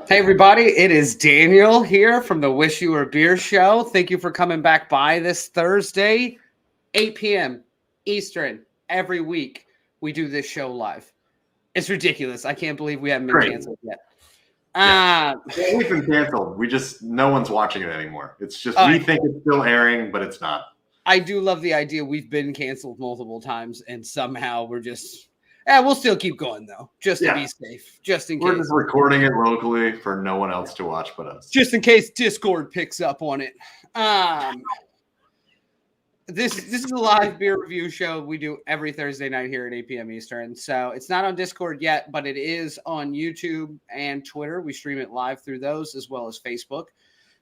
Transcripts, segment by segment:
Hey everybody, it is Daniel here from the Wish You Were Beer Show. Thank you for coming back by this Thursday, 8 p.m. Eastern. Every week we do this show live. It's ridiculous. I can't believe we haven't been canceled yet. We've been canceled. No one's watching it anymore. It's just we think it's still airing, but it's not. I do love the idea we've been canceled multiple times and somehow we're just... we'll still keep going, though, just to be safe, just in case. We're just recording it locally for no one else to watch but us. Just in case Discord picks up on it. This is a live beer review show we do every Thursday night here at 8 p.m. Eastern. So it's not on Discord yet, but it is on YouTube and Twitter. We stream it live through those as well as Facebook.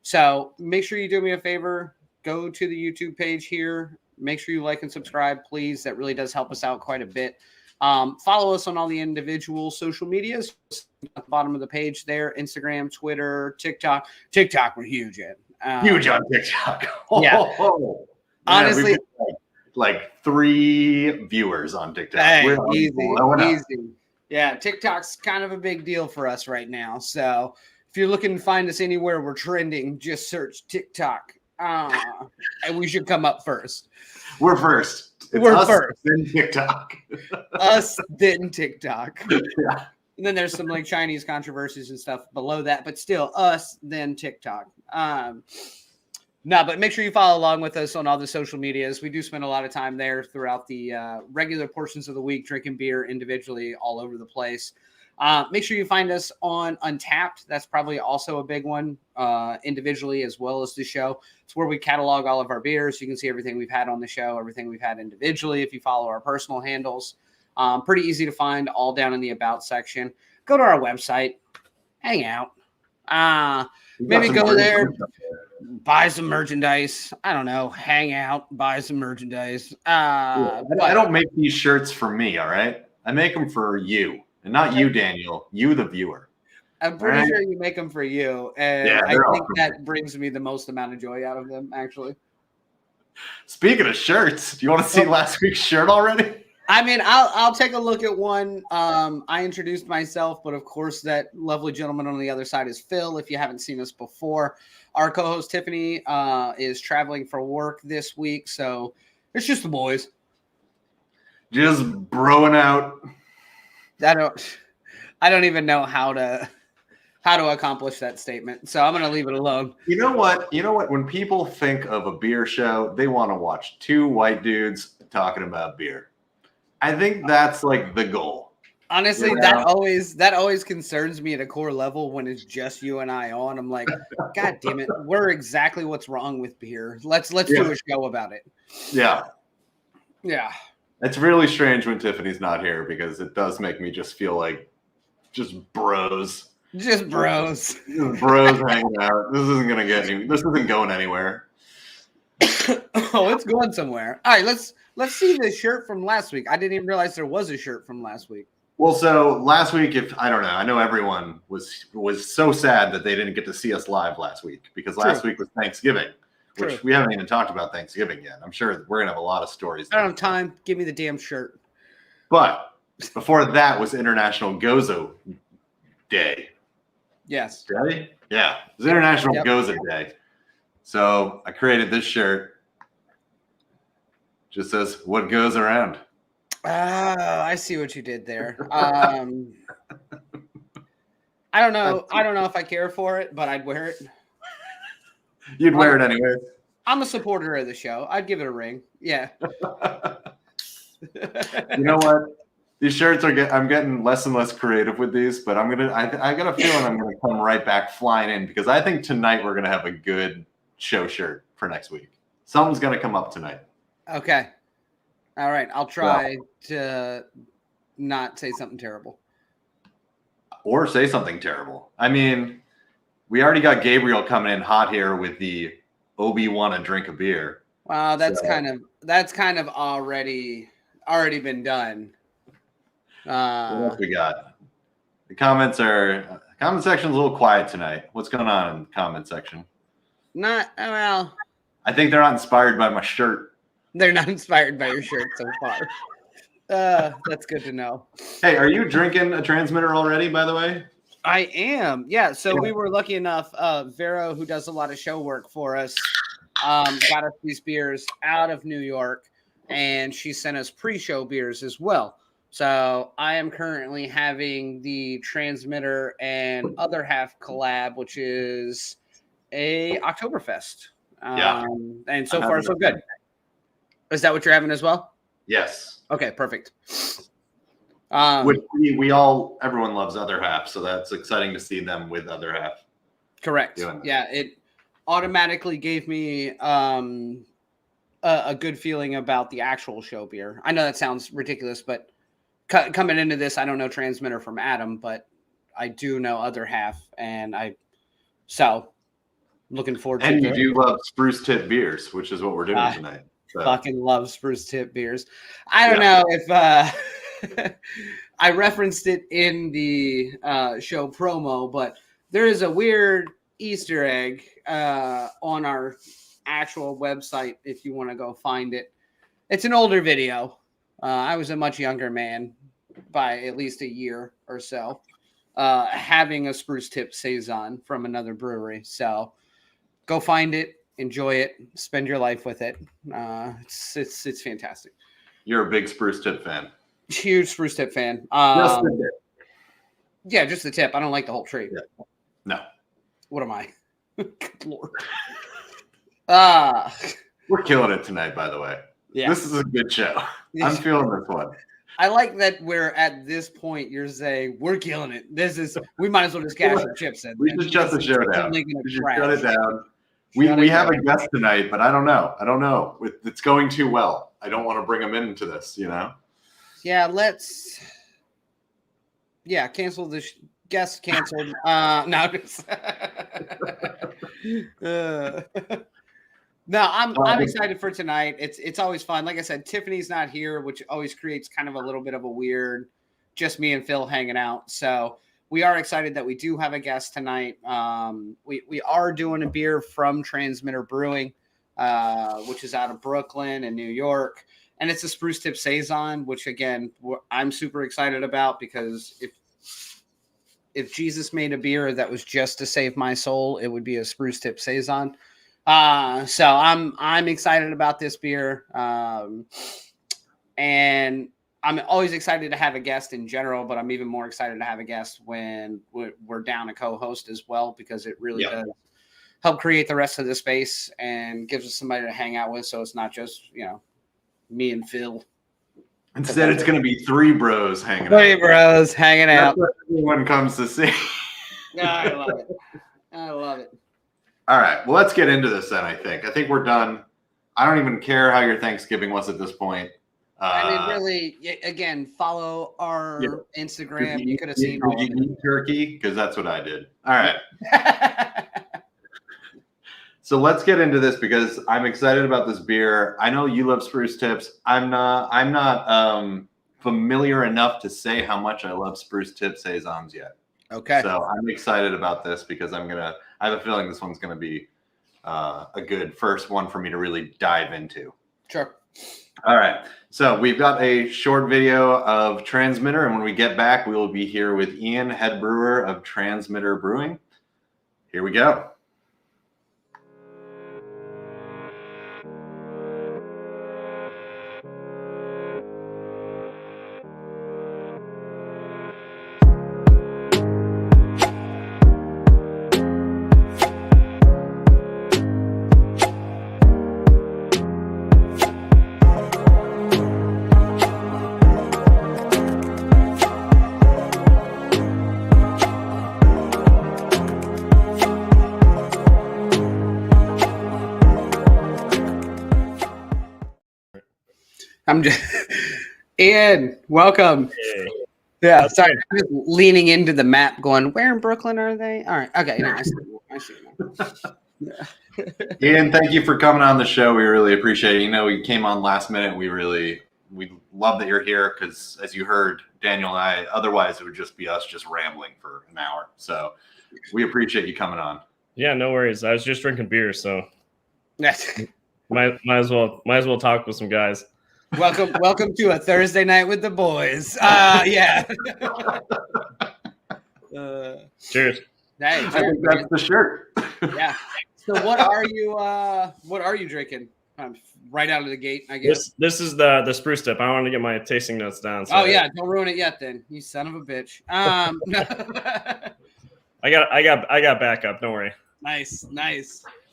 So make sure you do me a favor. Go to the YouTube page here. Make sure you like and subscribe, please. That really does help us out quite a bit. Follow us on all the individual social medias at the bottom of the page there. Instagram, Twitter, TikTok. TikTok we're huge at. Huge on TikTok. Honestly, like 3 viewers on TikTok. Hey, easy. Yeah, TikTok's kind of a big deal for us right now. So if you're looking to find us anywhere we're trending, just search TikTok. And we should come up first. We're first. We're first. Then TikTok. Us, then TikTok. Yeah. And then there's some like Chinese controversies and stuff below that, but still us, then TikTok. But make sure you follow along with us on all the social medias. We do spend a lot of time there throughout the regular portions of the week, drinking beer individually all over the place. Make sure you find us on Untapped. That's probably also a big one, individually as well as the show. It's where we catalog all of our beers. You can see everything we've had on the show, everything we've had individually if you follow our personal handles. Pretty easy to find, all down in the About section. Go to our website, hang out. Maybe go there, buy some merchandise. I don't know, hang out, buy some merchandise. I don't make these shirts for me, all right? I make them for you. And not you, Daniel. You, the viewer. I'm pretty sure you make them for you. And I think that brings me the most amount of joy out of them, actually. Speaking of shirts, do you want to see last week's shirt already? I mean, I'll take a look at one. I introduced myself, but of course that lovely gentleman on the other side is Phil, if you haven't seen us before. Our co-host Tiffany is traveling for work this week, so it's just the boys. Just broing out. I don't even know how to accomplish that statement, so I'm going to leave it alone. You know what? When people think of a beer show, they want to watch 2 white dudes talking about beer. I think that's like the goal. Honestly, that always concerns me at a core level when it's just you and I on. I'm like, God damn it, we're exactly what's wrong with beer. Let's do a show about it. Yeah. Yeah. It's really strange when Tiffany's not here because it does make me just feel like just bros. Just bros. Just bros hanging out. This isn't going anywhere. Oh, it's going somewhere. All right, let's see the shirt from last week. I didn't even realize there was a shirt from last week. Well, so last week, I know everyone was so sad that they didn't get to see us live last week because last week was Thanksgiving. Which we haven't even talked about Thanksgiving yet. I'm sure we're going to have a lot of stories. I don't have time. Give me the damn shirt. But before that was International Gozo Day. Yes. Day? Yeah. It was International Gozo Day. So I created this shirt. Just says, what goes around. I see what you did there. I don't know. I don't know if I care for it, but I'd wear it. You'd wear it anyway. I'm a supporter of the show. I'd give it a ring. Yeah. You know what? These shirts I'm getting less and less creative with these, but I got a feeling I'm gonna come right back flying in because I think tonight we're gonna have a good show shirt for next week. Something's gonna come up tonight. Okay. All right. I'll try to not say something terrible. Or say something terrible. I mean, we already got Gabriel coming in hot here with the Obi wanna drink a beer. Wow, that's kind of already been done. What else we got? The comment section's a little quiet tonight. What's going on in the comment section? Not well. I think they're not inspired by my shirt. They're not inspired by your shirt so far. That's good to know. Hey, are you drinking a transmitter already, by the way? I am. Yeah. So we were lucky enough. Vero, who does a lot of show work for us, got us these beers out of New York, and she sent us pre-show beers as well. So I am currently having the Transmitter and Other Half collab, which is a Oktoberfest. And so far so good. Is that what you're having as well? Yes. Okay, perfect. Which everyone loves Other Half, so that's exciting to see them with Other Half. Correct. Yeah, it automatically gave me a good feeling about the actual show beer. I know that sounds ridiculous, but coming into this, I don't know Transmitter from Adam, but I do know Other Half, and looking forward to it. And you do love Spruce Tip beers, which is what we're doing tonight. So. Fucking love Spruce Tip beers. I don't know if I referenced it in the show promo, but there is a weird Easter egg on our actual website if you want to go find it. It's an older video. I was a much younger man by at least a year or so, having a Spruce Tip Saison from another brewery. So go find it. Enjoy it. Spend your life with it. It's fantastic. You're a big Spruce Tip fan. Huge Spruce Tip fan. Just the tip. Yeah, just the tip. I don't like the whole tree. Yeah. No. What am I? Good Lord. We're killing it tonight, by the way. Yeah. This is a good show. I'm feeling this one. I like that we're at this point. You're saying we're killing it. We might as well just cash our chips in. We just shut the show down. We just shut it down. We have a guest tonight, but I don't know. It's going too well. I don't want to bring him into this, Yeah, cancel the guest canceled. No, no, I'm excited for tonight. It's always fun. Like I said, Tiffany's not here, which always creates kind of a little bit of a weird, just me and Phil hanging out. So we are excited that we do have a guest tonight. We are doing a beer from Transmitter Brewing, which is out of Brooklyn and New York. And it's a Spruce Tip Saison, which, again, I'm super excited about because if Jesus made a beer that was just to save my soul, it would be a Spruce Tip Saison. So I'm excited about this beer. And I'm always excited to have a guest in general, but I'm even more excited to have a guest when we're down a co-host as well, because it really does help create the rest of the space and gives us somebody to hang out with. So it's not just, me and Phil. Instead, it's going to be three bros hanging out. Three bros hanging out. That's what everyone comes to see. I love it. I love it. All right. Well, let's get into this then, I think we're done. I don't even care how your Thanksgiving was at this point. Really, again, follow our Instagram. You could have seen all of it. Did you eat turkey? Because that's what I did. All right. So let's get into this because I'm excited about this beer. I know you love Spruce Tips. I'm not familiar enough to say how much I love Spruce Tip Saisons yet. Okay. So I'm excited about this because I have a feeling this one's gonna be a good first one for me to really dive into. Sure. All right. So we've got a short video of Transmitter, and when we get back, we will be here with Ian, head brewer of Transmitter Brewing. Here we go. I'm just Ian, welcome. Hey. Yeah, sorry. I'm just leaning into the map going, where in Brooklyn are they? All right. Okay. No, I see Ian, thank you for coming on the show. We really appreciate it. We came on last minute. We love that you're here because, as you heard, Daniel and I, otherwise it would just be us just rambling for an hour. So we appreciate you coming on. Yeah, no worries. I was just drinking beer, so Yes. might as well talk with some guys. Welcome to a Thursday night with the boys. Yeah. Cheers. Hey, I think that's the shirt. yeah. So what are you drinking? Right out of the gate, I guess. This is the spruce tip. I want to get my tasting notes down. So Yeah, don't ruin it yet, then. You son of a bitch. I got backup. Don't worry. Nice.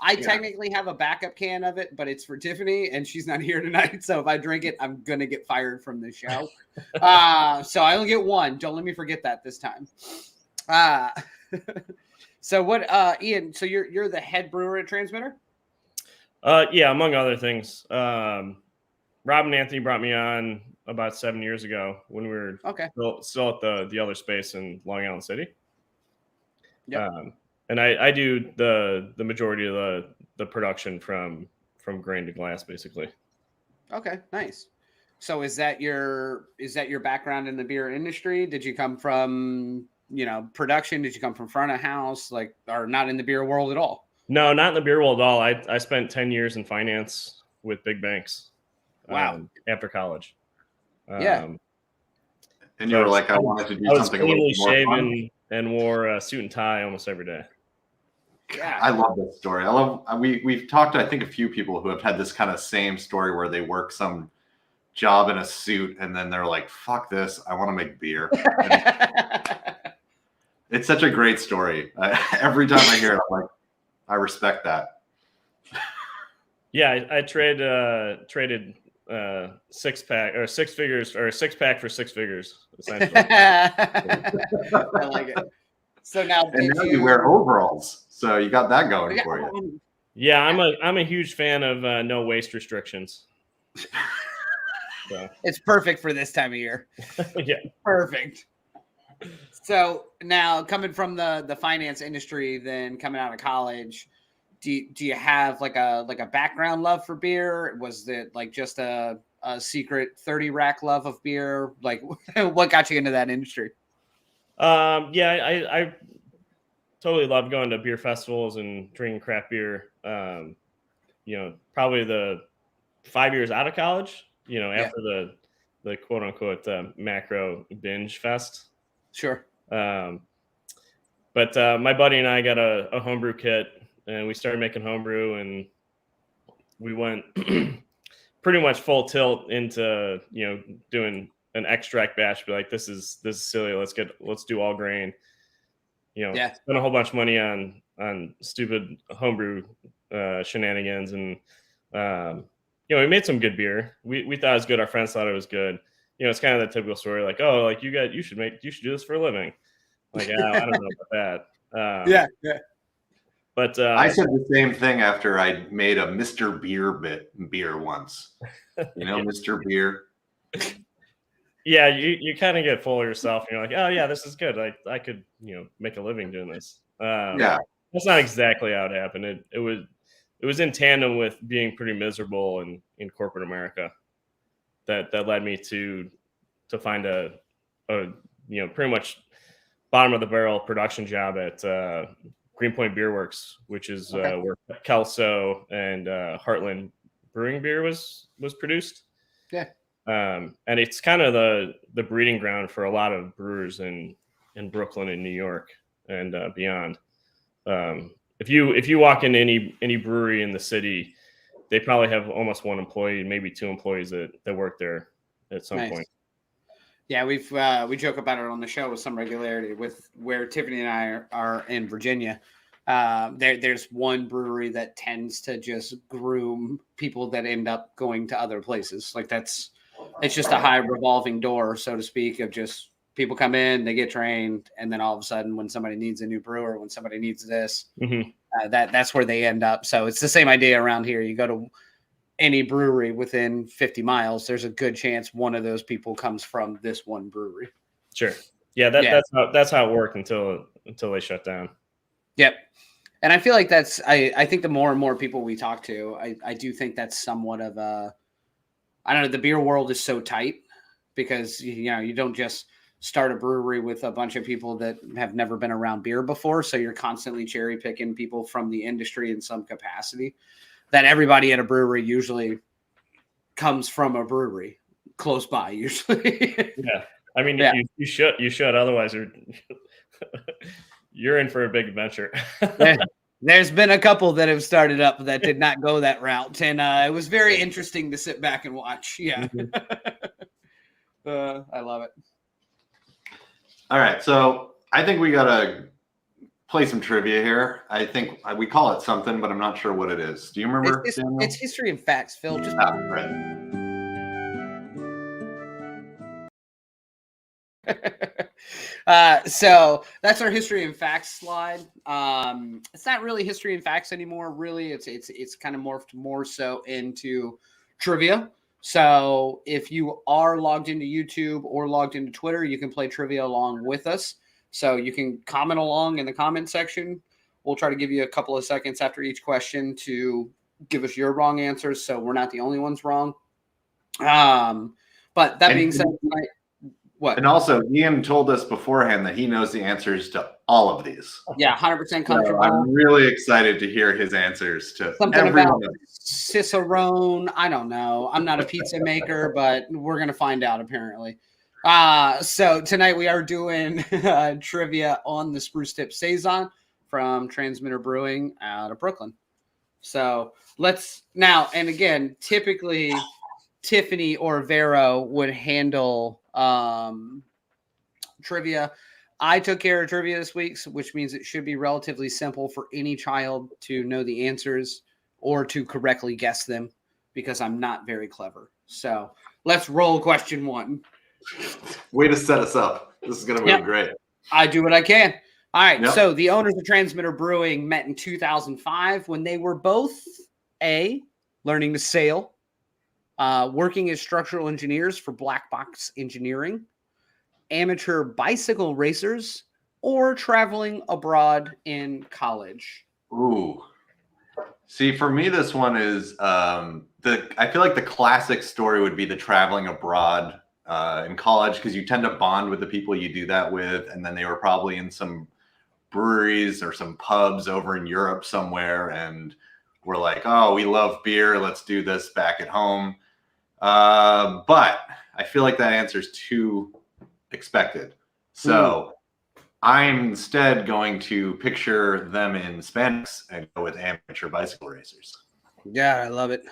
I technically have a backup can of it, but it's for Tiffany, and she's not here tonight. So if I drink it, I'm gonna get fired from the show. So I only get one. Don't let me forget that this time. So what, Ian? So you're the head brewer at Transmitter? Yeah, among other things. Rob and Anthony brought me on about 7 years ago when we were still at the other space in Long Island City. Yep. And I do the majority of the production from grain to glass, basically. Okay, nice. So is that your background in the beer industry? Did you come from production? Did you come from front of house, or not in the beer world at all? No, not in the beer world at all. I spent 10 years in finance with big banks. Wow. After college. And you were like, I wanted to do something a little more shaven and wore a suit and tie almost every day. Yeah. I love this story. We've talked to, I think, a few people who have had this kind of same story where they work some job in a suit and then they're like, fuck this, I want to make beer. It's such a great story. Every time I hear it, I'm like, I respect that. Yeah, I traded 6-pack or 6 figures or a 6-pack for 6 figures, essentially. I like it. So now you wear overalls, so you got that going for you. Yeah, I'm a huge fan of no waste restrictions. So. It's perfect for this time of year. Yeah, perfect. So now, coming from the finance industry, then coming out of college, do you have like a background love for beer? Was it like just a secret 30 rack love of beer? Like, what got you into that industry? Yeah, I totally love going to beer festivals and drinking craft beer. Probably the 5 years out of college, after the quote unquote macro binge fest. Sure. But my buddy and I got a homebrew kit and we started making homebrew, and we went pretty much full tilt into, doing an extract batch. Be like, this is silly. Let's do all grain. Spend a whole bunch of money on stupid homebrew shenanigans, and we made some good beer. We thought it was good. Our friends thought it was good. It's kind of the typical story, like, oh, like you should do this for a living. Like, I don't know about that. Yeah. But I said the same thing after I made a Mr. Beer once. Mr. Beer. Yeah, you kind of get full of yourself, and you're like, oh yeah, this is good. I could make a living doing this. Yeah, that's not exactly how it happened. It was in tandem with being pretty miserable in corporate America that led me to find a pretty much bottom of the barrel production job at Greenpoint Beer Works, which is where Kelso and Heartland Brewing beer was produced. Yeah. And it's kind of the breeding ground for a lot of brewers in Brooklyn and New York and beyond. If you walk into any brewery in the city, they probably have almost one employee, maybe 2 employees that work there at some point. Yeah, we joke about it on the show with some regularity with where Tiffany and I are in Virginia. There's one brewery that tends to just groom people that end up going to other places. Like it's just a high revolving door, so to speak, of just people come in, they get trained, and then all of a sudden when somebody needs a new brewer, when somebody needs this, that's where they end up. So it's the same idea around here. You go to any brewery within 50 miles, there's a good chance one of those people comes from this one brewery. Sure. Yeah, that's how it worked until they shut down. Yep. And I feel like I think the more and more people we talk to, I do think that's somewhat of I don't know, the beer world is so tight because, you don't just start a brewery with a bunch of people that have never been around beer before. So you're constantly cherry picking people from the industry in some capacity. That everybody at a brewery usually comes from a brewery close by, usually. Yeah. I mean, Yeah. you should. Otherwise, you're in for a big adventure. There's been a couple that have started up that did not go that route, and it was very interesting to sit back and watch. Yeah, I love it. All right, so I think we gotta play some trivia here. I think we call it something, but I'm not sure what it is. Do you remember? It's history and facts, Phil. Just right. So that's our history and facts slide. It's not really history and facts anymore. Really, it's kind of morphed more so into trivia. So if you are logged into YouTube or logged into Twitter, you can play trivia along with us. So you can comment along in the comment section. We'll try to give you a couple of seconds after each question to give us your wrong answers, so we're not the only ones wrong. But that being said, what? And also, Ian told us beforehand that he knows the answers to all of these. Yeah, 100% comfortable. So I'm really excited to hear his answers to something every about one of these. Cicerone. I don't know. I'm not a pizza maker, but we're gonna find out apparently. So tonight we are doing trivia on the Spruce Tip Saison from Transmitter Brewing out of Brooklyn. So let's now, and again, typically Tiffany or Vero would handle trivia. I took care of trivia this week, which means it should be relatively simple for any child to know the answers or to correctly guess them, because I'm not very clever. So let's roll question one. Way to set us up. This is going to be great. I do what I can. All right. Yep. So the owners of Transmitter Brewing met in 2005 when they were both learning to sail, working as structural engineers for Black Box Engineering, amateur bicycle racers, or traveling abroad in college. Ooh. See, for me, this one is I feel like the classic story would be the traveling abroad in college, because you tend to bond with the people you do that with, and then they were probably in some breweries or some pubs over in Europe somewhere, and we're like, oh, we love beer, let's do this back at home. But I feel like that answer is too expected. So I'm instead going to picture them in spandex and go with amateur bicycle racers. Yeah, I love it.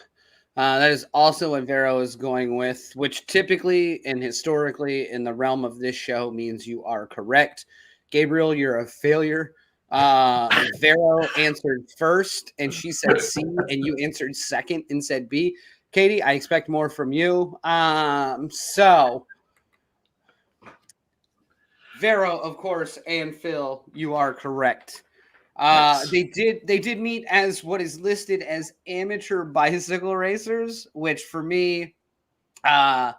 That is also what Vero is going with, which typically and historically in the realm of this show means you are correct. Gabriel, you're a failure. Vero answered first, and she said C, and you answered second and said B. Katie, I expect more from you. So Vero, of course, and Phil, you are correct. Yes. They did meet as what is listed as amateur bicycle racers, which for me, I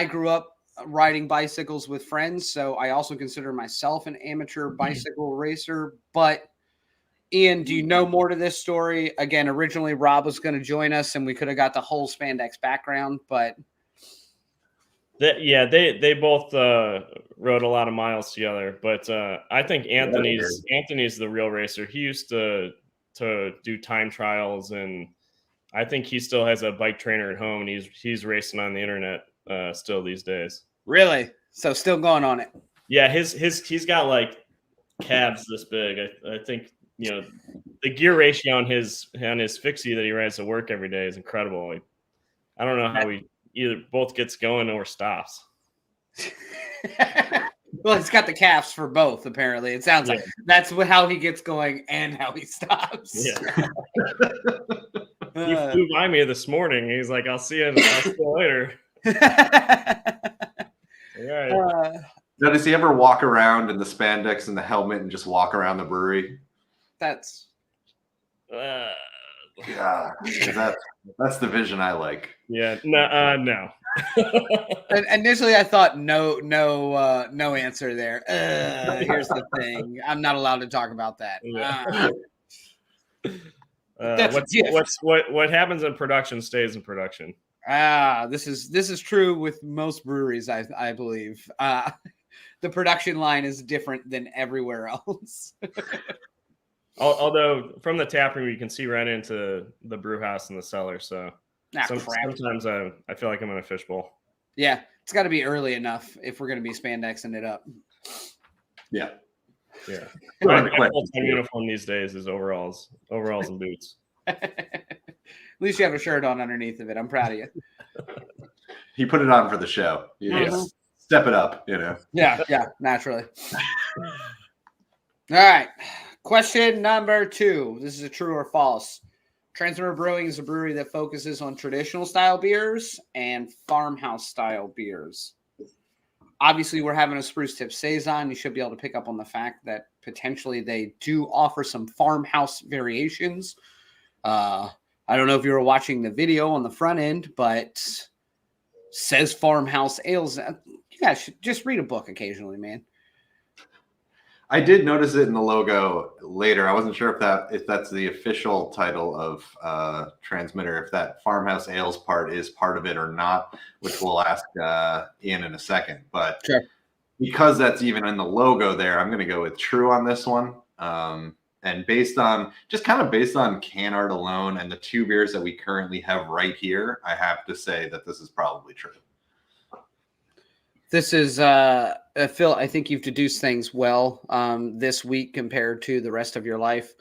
grew up riding bicycles with friends, so I also consider myself an amateur bicycle racer. But Ian, do you know more to this story? Again, originally Rob was going to join us, and we could have got the whole spandex background, but they both rode a lot of miles together. But I think Anthony's the real racer. He used to do time trials, and I think he still has a bike trainer at home, and he's racing on the internet still these days. Really? So still going on it? Yeah, he's got like calves this big. I think, you know, the gear ratio on his fixie that he rides to work every day is incredible. Like, I don't know how he either both gets going or stops. Well, he's got the calves for both, apparently. It sounds like that's how he gets going and how he stops. Yeah. He flew by me this morning. He's like, I'll see you later. All right. Now, does he ever walk around in the spandex and the helmet and just walk around the brewery? That's yeah, that's the vision I like. Yeah, no. And initially, I thought no answer there. Here's the thing: I'm not allowed to talk about that. Yeah. What happens in production stays in production. This is true with most breweries, I believe. The production line is different than everywhere else. Although from the tap room you can see right into the brew house and the cellar, so sometimes I feel like I'm in a fishbowl. Yeah, It's got to be early enough if we're going to be spandexing it up. Yeah. Yeah. Well, My full-time uniform these days is overalls and boots. At least you have a shirt on underneath of it. I'm proud of you. He put it on for the show. Mhm. Step it up, you know. Yeah, naturally. All right. Question number 2. This is a true or false. Transmitter Brewing is a brewery that focuses on traditional style beers and farmhouse style beers. Obviously, we're having a Spruce Tip Saison. You should be able to pick up on the fact that potentially they do offer some farmhouse variations. I don't know if you were watching the video on the front end, but says farmhouse ales. You guys should just read a book occasionally, man. I did notice it in the logo later. I wasn't sure if that's the official title of Transmitter, if that farmhouse ales part is part of it or not, which we'll ask Ian in a second. But Sure. Because that's even in the logo there, I'm going to go with true on this one. And based on can art alone and the 2 beers that we currently have right here, I have to say that this is probably true. This is Phil. I think you've deduced things well this week compared to the rest of your life.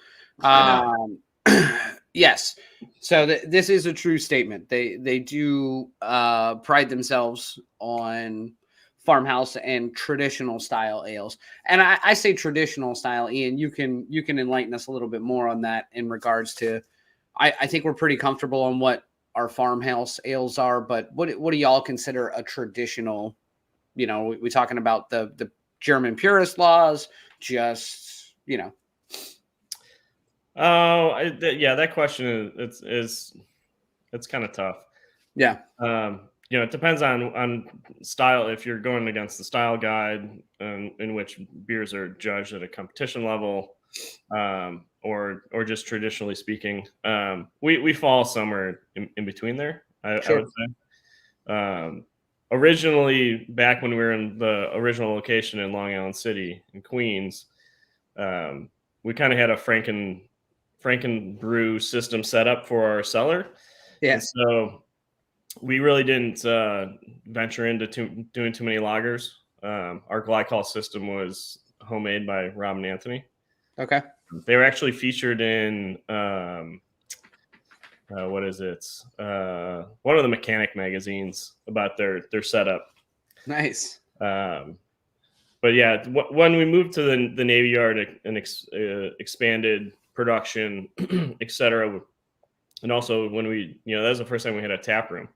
Yes. So this is a true statement. They do pride themselves on farmhouse and traditional style ales. And I say traditional style, Ian. You can enlighten us a little bit more on that in regards to. I think we're pretty comfortable on what our farmhouse ales are, but what do y'all consider a traditional? You know, we're talking about the German purist laws, just, you know. Oh, that question is kind of tough. Yeah. It depends on style. If you're going against the style guide, in which beers are judged at a competition level, or just traditionally speaking, we fall somewhere in between there. I would say. Originally, back when we were in the original location in Long Island City in Queens, we kind of had a Franken brew system set up for our cellar. Yeah. And so we really didn't venture into doing too many lagers. Our glycol system was homemade by Rob and Anthony. Okay. They were actually featured in what is it? One of the mechanic magazines about their setup. Nice. But yeah, when we moved to the Navy Yard and expanded production, etc., and also when we, that was the first time we had a tap room.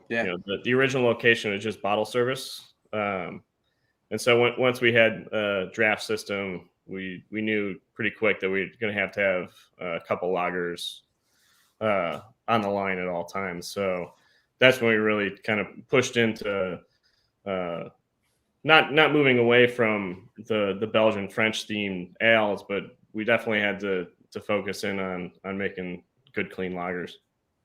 Yeah. The original location was just bottle service, and so once we had a draft system, we knew pretty quick that we were going to have a couple lagers on the line at all times. So that's when we really kind of pushed into not moving away from the Belgian French themed ales, but we definitely had to focus in on making good clean lagers.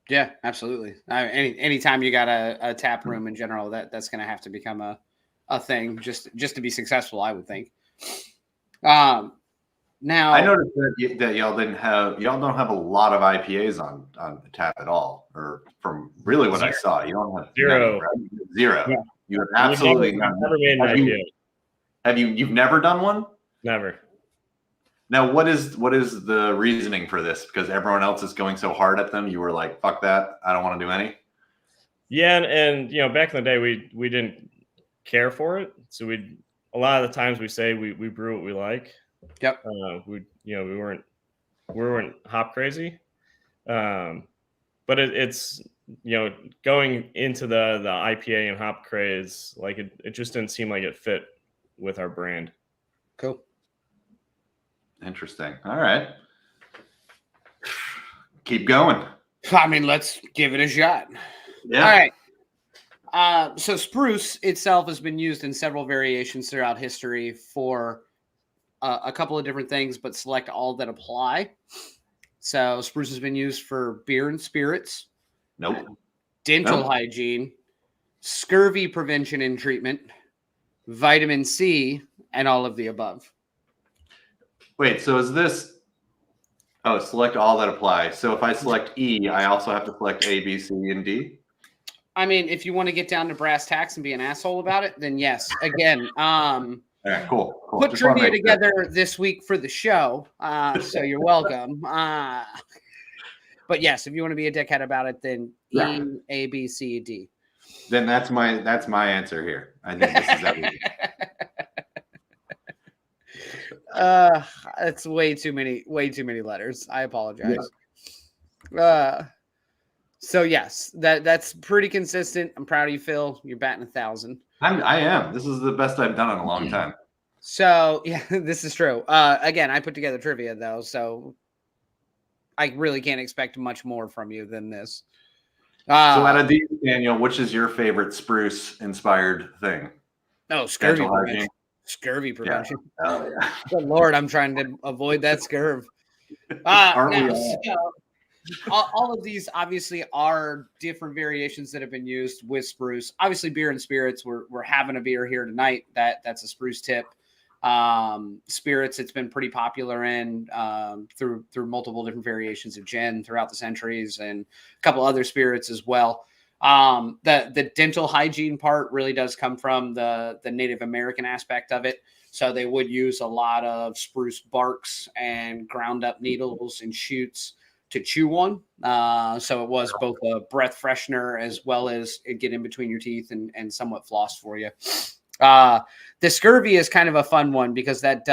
Yeah, absolutely. Anytime you got a tap room in general, that's going to have to become a thing just to be successful, I would think. Now I noticed that y'all don't have a lot of IPAs on tap at all, or from really what I saw, you don't have zero. None, right? Zero. Yeah. You have absolutely none. Never made an IPA. You've never done one? Never. Now, what is the reasoning for this? Because everyone else is going so hard at them, you were like, "Fuck that! I don't want to do any." Yeah, and back in the day, we didn't care for it, so a lot of the times we say we brew what we like. Yep. We weren't hop crazy, but it's going into the IPA and hop craze, like it just didn't seem like it fit with our brand. Cool. Interesting. All right. Keep going. I mean, let's give it a shot. Yeah. All right. So spruce itself has been used in several variations throughout history for a couple of different things, but select all that apply. So spruce has been used for beer and spirits. Nope. Dental hygiene, scurvy prevention and treatment, vitamin C, and all of the above. Wait, so is this... select all that apply. So if I select E, I also have to select A, B, C, and D? I mean, if you want to get down to brass tacks and be an asshole about it, then yes. Again, Yeah, cool. put trivia together this week for the show, so you're welcome. But yes, if you want to be a dickhead about it, then E, A, B, C, D. Then that's my answer here. I think this is everything. It's way too many letters. I apologize. So yes, that's pretty consistent. I'm proud of you, Phil. You're batting 1,000. I am. This is the best I've done in a long time. So yeah, this is true. Again, I put together trivia though, so I really can't expect much more from you than this. So out of these, Daniel, which is your favorite spruce-inspired thing? Oh, scurvy prevention. Scurvy prevention. Yeah. Oh, yeah. Good Lord, I'm trying to avoid that scurv. All of these obviously are different variations that have been used with spruce. Obviously, beer and spirits. We're having a beer here tonight. That's a spruce tip. Spirits, it's been pretty popular in through multiple different variations of gin throughout the centuries, and a couple other spirits as well. The dental hygiene part really does come from the Native American aspect of it. So they would use a lot of spruce barks and ground up needles and shoots to chew on. So it was both a breath freshener as well as it get in between your teeth and somewhat floss for you. The scurvy is kind of a fun one because that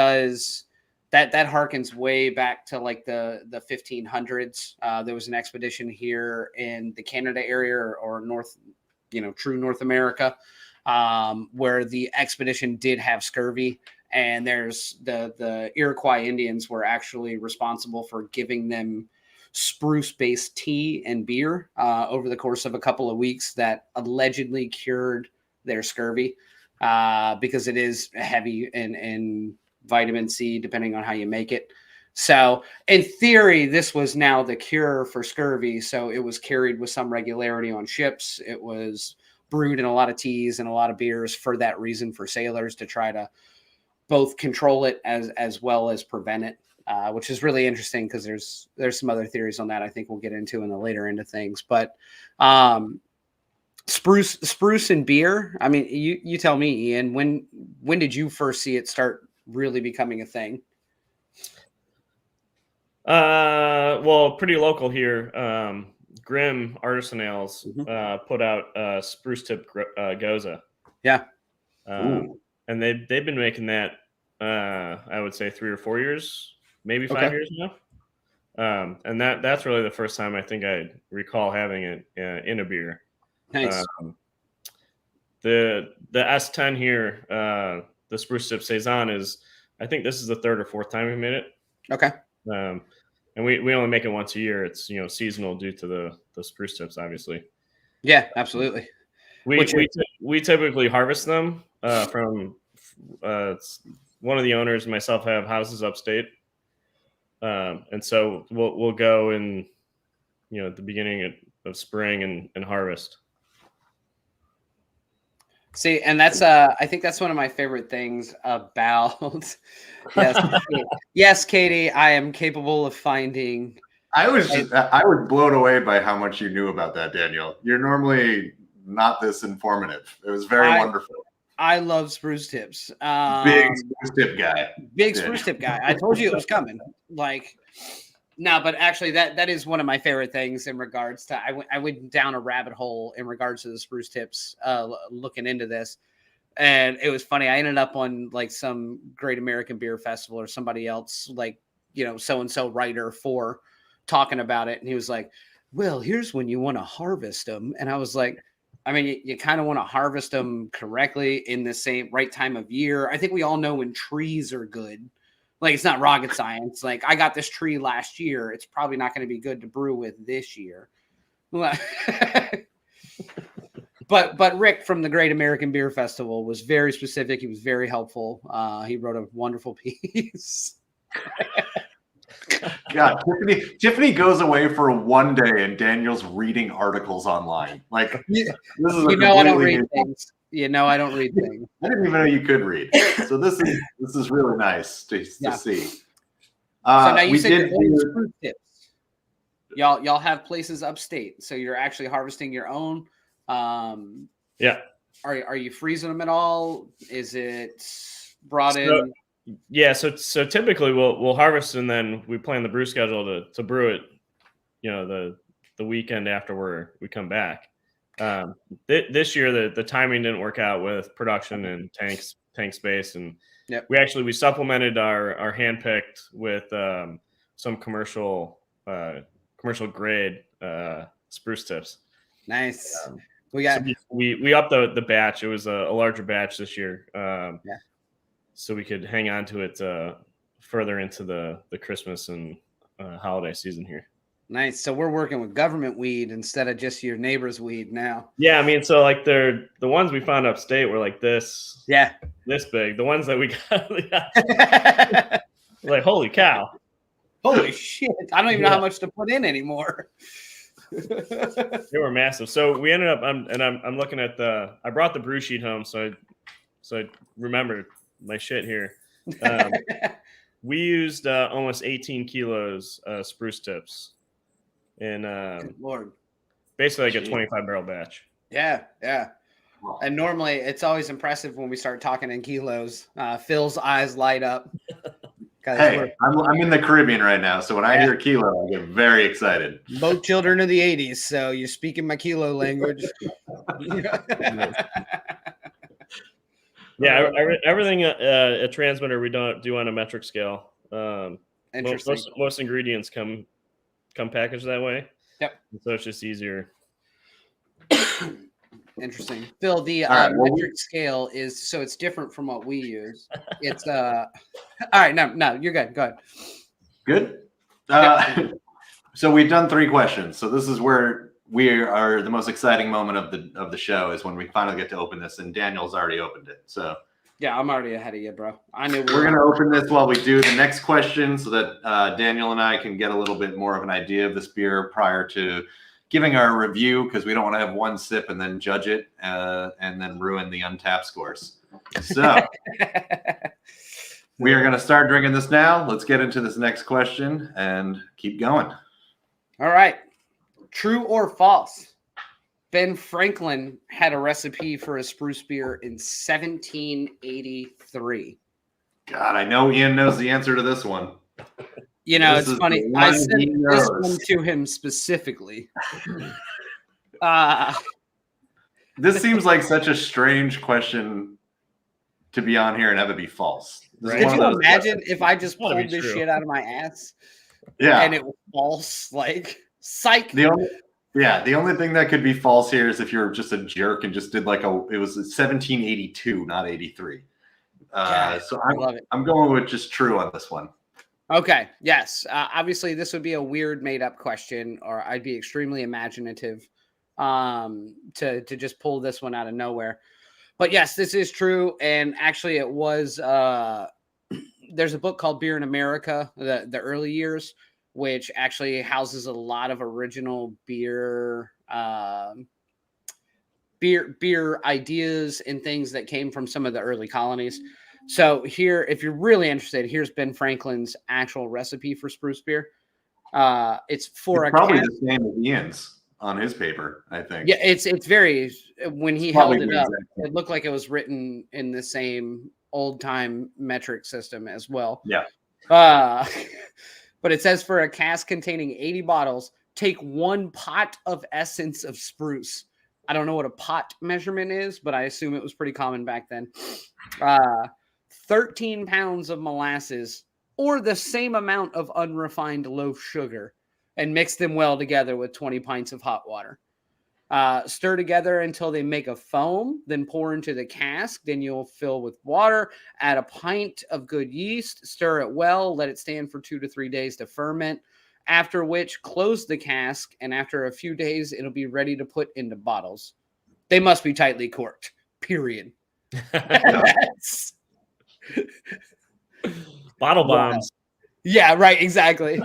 harkens way back to like the 1500s. There was an expedition here in the Canada area or true North America, where the expedition did have scurvy, and there's the Iroquois Indians were actually responsible for giving them spruce-based tea and beer over the course of a couple of weeks that allegedly cured their scurvy. Because it is heavy in vitamin C, depending on how you make it. So in theory, this was now the cure for scurvy. So it was carried with some regularity on ships. It was brewed in a lot of teas and a lot of beers for that reason, for sailors to try to both control it as well as prevent it, which is really interesting because there's some other theories on that I think we'll get into in the later end of things. But spruce and beer. I mean, you tell me, Ian, when did you first see it start really becoming a thing? Well, pretty local here. Grimm Artisan Ales put out Spruce Tip Goza. Yeah. And they've been making that I would say 3 or 4 years, maybe 5 years now. And that's really the first time I think I recall having it in a beer. Nice. The S10 here, the Spruce Tip Saison I think this is the 3rd or 4th time we made it. Okay. And we only make it once a year. It's seasonal due to the spruce tips, obviously. Yeah, absolutely. We typically harvest them from one of the owners and myself have houses upstate, and so we'll go in at the beginning of spring and harvest. See, and that's I think that's one of my favorite things about yes, Katie, I am capable of finding. I was blown away by how much you knew about that, Daniel. You're normally not this informative. It was very wonderful. I love spruce tips. Big spruce tip guy. Spruce tip guy. I told you it was coming. No, but actually that is one of my favorite things in regards to, I went down a rabbit hole in regards to the spruce tips, looking into this. And it was funny. I ended up on some Great American Beer Festival or somebody else, so-and-so writer for talking about it. And he was like, well, here's when you want to harvest them. And I was like, I mean, you kind of want to harvest them correctly in the same right time of year. I think we all know when trees are good. It's not rocket science. I got this tree last year. It's probably not going to be good to brew with this year. But Rick from the Great American Beer Festival was very specific. He was very helpful. He wrote a wonderful piece. God, Tiffany goes away for one day and Daniel's reading articles online. This is I don't read things. I don't read things. I didn't even know you could read. So this is really nice to see. So now you said your own spruce tips. Y'all have places upstate, so you're actually harvesting your own Yeah. Are you freezing them at all? Is it brought in? Yeah. So typically we'll harvest and then we plan the brew schedule to brew it, the weekend after we come back. This year the timing didn't work out with production and tank space, and we supplemented our hand picked with some commercial grade spruce tips. Nice. We upped the batch. It was a larger batch this year, so we could hang on to it further into the Christmas and holiday season here. Nice. So we're working with government weed instead of just your neighbor's weed now. Yeah, I mean, so like the ones we found upstate were like this. Yeah. This big. The ones that we got, like, holy cow. Holy shit. I don't even know how much to put in anymore. They were massive. So we ended up I'm looking at I brought the brew sheet home, so I remembered my shit here. We used almost 18 kilos spruce tips. And Lord, basically like a 25 barrel batch. Yeah. And normally it's always impressive when we start talking in kilos. Phil's eyes light up. Hey, I'm in the Caribbean right now, so when I hear kilo, I get very excited. Both children of the 80s, so you're speaking my kilo language. Yeah, everything at Transmitter we don't do on a metric scale. Interesting. Most ingredients come packaged that way. Yep. So it's just easier. Interesting. Phil, the metric scale is so it's different from what we use. It's all right. No, you're good. Go ahead. Good. So we've done 3 questions. So this is where we are. The most exciting moment of the show is when we finally get to open this, and Daniel's already opened it. So yeah, I'm already ahead of you, bro. I knew we're going to open this while we do the next question so that Daniel and I can get a little bit more of an idea of this beer prior to giving our review, because we don't want to have one sip and then judge it and then ruin the Untappd scores. So we are going to start drinking this now. Let's get into this next question and keep going. All right. True or false? Ben Franklin had a recipe for a spruce beer in 1783. God, I know Ian knows the answer to this one. It's funny. I sent this one to him specifically. This seems like such a strange question to be on here and have it be false. Could you imagine if I just pulled this shit out of my ass? Yeah. And it was false? Like, psych. The only thing that could be false here is if you're just a jerk and just did it was 1782, not 83. So I'm going with just true on this one. Okay. Yes. Obviously, this would be a weird made-up question, or I'd be extremely imaginative to just pull this one out of nowhere. But yes, this is true. And actually, it was. There's a book called Beer in America, the early years, which actually houses a lot of original beer ideas and things that came from some of the early colonies. So here, if you're really interested, here's Ben Franklin's actual recipe for spruce beer. It's probably the same as Ian's on his paper, I think. Yeah, it's very. When he held it up, it looked like it was written in the same old time metric system as well. Yeah. But it says for a cask containing 80 bottles, take 1 pot of essence of spruce. I don't know what a pot measurement is, but I assume it was pretty common back then. 13 pounds of molasses or the same amount of unrefined loaf sugar, and mix them well together with 20 pints of hot water. Stir together until they make a foam, then pour into the cask. Then you'll fill with water, add a pint of good yeast, stir it well, let it stand for 2 to 3 days to ferment, after which close the cask, and after a few days, it'll be ready to put into bottles. They must be tightly corked, period. Bottle bombs. Yeah, right, exactly.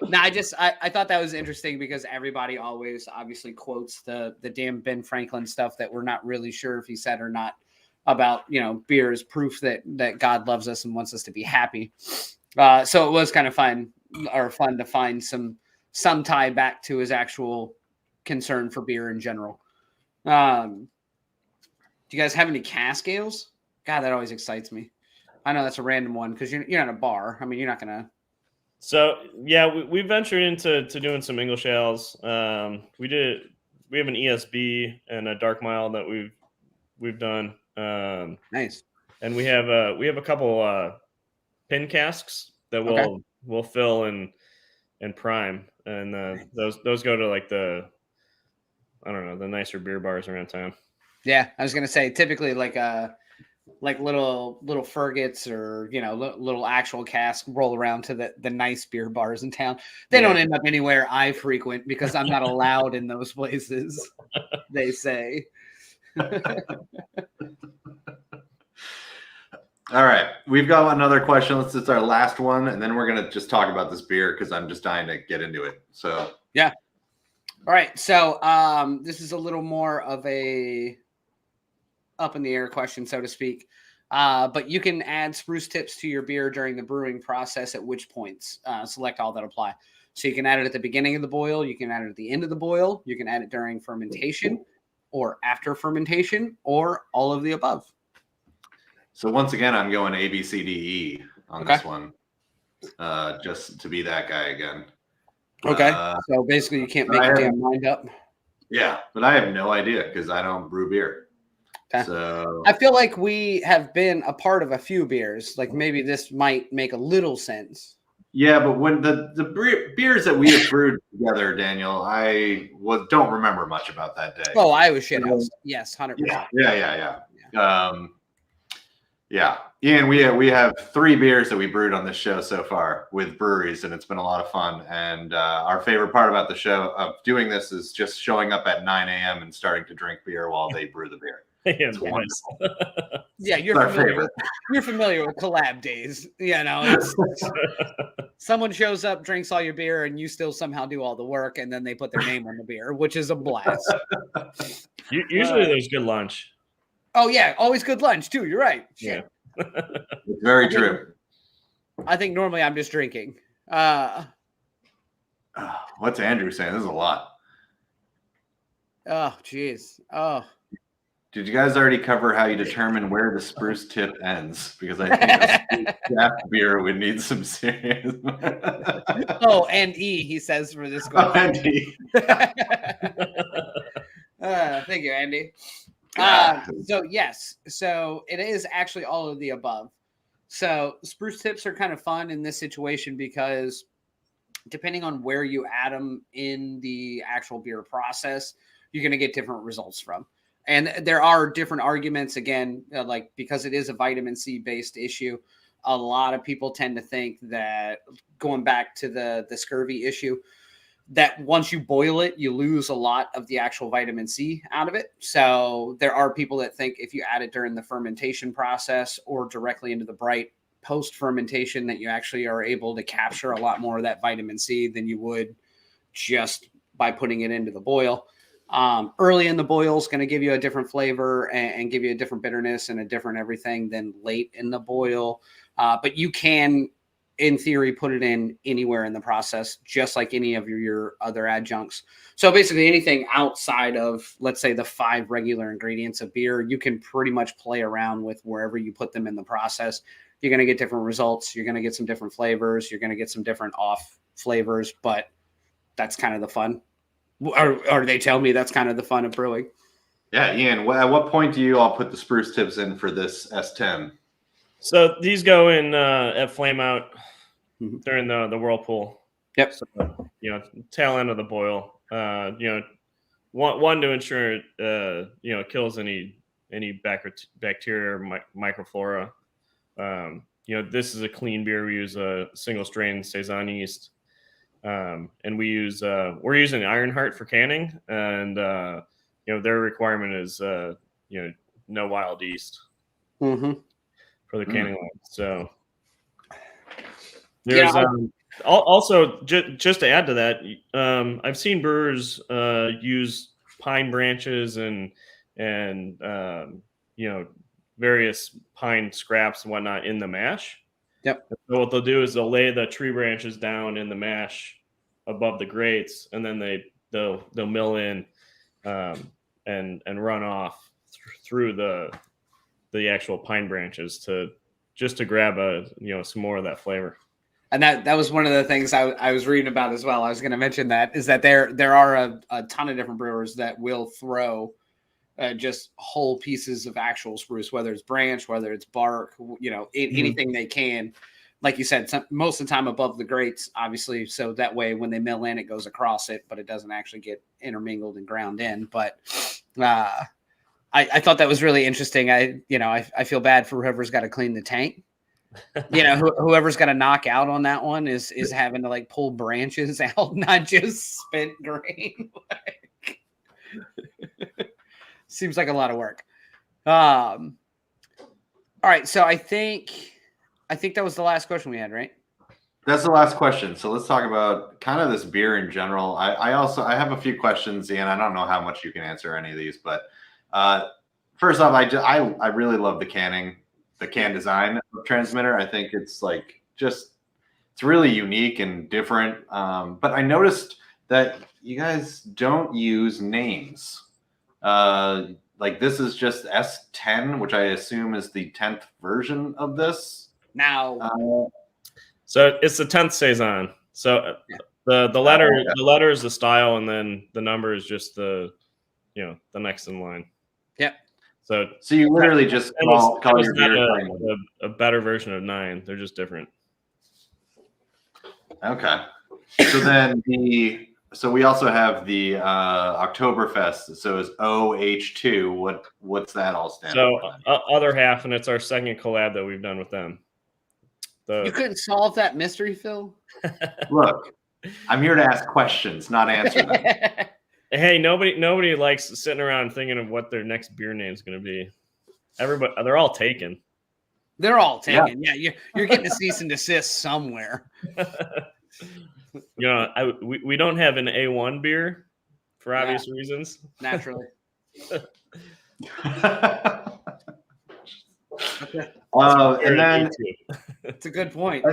No, I thought that was interesting because everybody always obviously quotes the damn Ben Franklin stuff that we're not really sure if he said or not about, beer is proof that God loves us and wants us to be happy. So it was kind of fun to find some tie back to his actual concern for beer in general. Do you guys have any cask ales? God, that always excites me. I know that's a random one because you're not a bar. I mean, you're not gonna. So yeah, we ventured into doing some English ales. We have an ESB and a dark mild that we've done. Nice. And we have a couple pin casks that we'll fill and prime, and those go to like the nicer beer bars around town. Yeah, I was gonna say typically like little Fergits or little actual casks roll around to the nice beer bars in town. They don't end up anywhere I frequent because I'm not allowed in those places. They say. All right, we've got another question. It's our last one, and then we're gonna just talk about this beer because I'm just dying to get into it. So yeah. All right, so this is a little more of a up in the air question, so to speak. But you can add spruce tips to your beer during the brewing process. At which points? Select all that apply. So you can add it at the beginning of the boil. You can add it at the end of the boil. You can add it during fermentation, or after fermentation, or all of the above. So once again, I'm going A, B, C, D, E on this one, just to be that guy again. Okay. So basically, you can't make your damn mind up. Yeah, but I have no idea because I don't brew beer. Okay. So I feel like we have been a part of a few beers. Like maybe this might make a little sense. Yeah, but when the beers that we have brewed together, Daniel, I don't remember much about that day. Oh, I was shithoused. Yes, 100%. Yeah. Ian, we have 3 beers that we brewed on this show so far with breweries, and it's been a lot of fun. And our favorite part about the show of doing this is just showing up at 9 a.m. and starting to drink beer while they brew the beer. It's wonderful. Yeah, you're familiar with collab days. Someone shows up, drinks all your beer, and you still somehow do all the work, and then they put their name on the beer, which is a blast. Usually there's good lunch. Oh, yeah. Always good lunch, too. You're right. Yeah. It's very true. I think normally I'm just drinking. What's Andrew saying? This is a lot. Oh, jeez. Oh. Did you guys already cover how you determine where the spruce tip ends? Because I think craft beer would need some serious. Oh, and E, he says for this question. Oh, and E. Thank you, Andy. So yes, so it is actually all of the above. So spruce tips are kind of fun in this situation because depending on where you add them in the actual beer process, you're going to get different results from. And there are different arguments, again, like because it is a vitamin C based issue, a lot of people tend to think that, going back to the scurvy issue, that once you boil it, you lose a lot of the actual vitamin C out of it. So there are people that think if you add it during the fermentation process or directly into the bright post-fermentation, that you actually are able to capture a lot more of that vitamin C than you would just by putting it into the boil. Early in the boil is going to give you a different flavor and give you a different bitterness and a different everything than late in the boil. But you can, in theory, put it in anywhere in the process, just like any of your other adjuncts. So basically anything outside of, let's say, the 5 regular ingredients of beer, you can pretty much play around with wherever you put them in the process. You're going to get different results. You're going to get some different flavors. You're going to get some different off flavors, but that's kind of the fun. Or they tell me that's kind of the fun of brewing. Yeah, Ian, at what point do you all put the spruce tips in for this S10? So these go in at flame out during the whirlpool. Yep. So, tail end of the boil. One to ensure it kills any bacteria or microflora. This is a clean beer. We use a single strain Saison yeast. And we're using Ironheart for canning, and their requirement is no wild yeast for the canning line. So there's also just to add to that, I've seen brewers use pine branches and various pine scraps and whatnot in the mash. Yep. So what they'll do is they'll lay the tree branches down in the mash above the grates, and then they they'll mill in and run off through the actual pine branches to grab some more of that flavor. And that was one of the things I was reading about as well. I was going to mention that is that there are a ton of different brewers that will throw just whole pieces of actual spruce, whether it's branch, whether it's bark, anything they can. Like you said, most of the time above the grates, obviously, so that way when they mill in, it goes across it, but it doesn't actually get intermingled and ground in. But I thought that was really interesting. I feel bad for whoever's got to clean the tank. Whoever's got to knock out on that one is having to like pull branches out, not just spent grain. Seems like a lot of work. All right, so I think that was the last question we had, right? That's the last question. So let's talk about kind of this beer in general. I have a few questions, Ian. I don't know how much you can answer any of these, but first off, I really love the can design of Transmitter. I think it's it's really unique and different. But I noticed that you guys don't use names. This is just S10, which I assume is the 10th version of this. Now, so it's the 10th Saison. So the letter is the style, and then the number is just the next in line. Yep. So you literally just call your beer a better version of 9. They're just different. Okay. So then we also have the Oktoberfest. So it's OH2. What's that all stand for? So other half, and it's our second collab that we've done with them. You couldn't solve that mystery, Phil? Look, I'm here to ask questions, not answer them. Hey, nobody likes sitting around thinking of what their next beer name is going to be. Everybody, they're all taken. They're all taken. Yeah, you're getting a cease and desist somewhere. We don't have an A1 beer for obvious reasons. Naturally. And then it's a good point.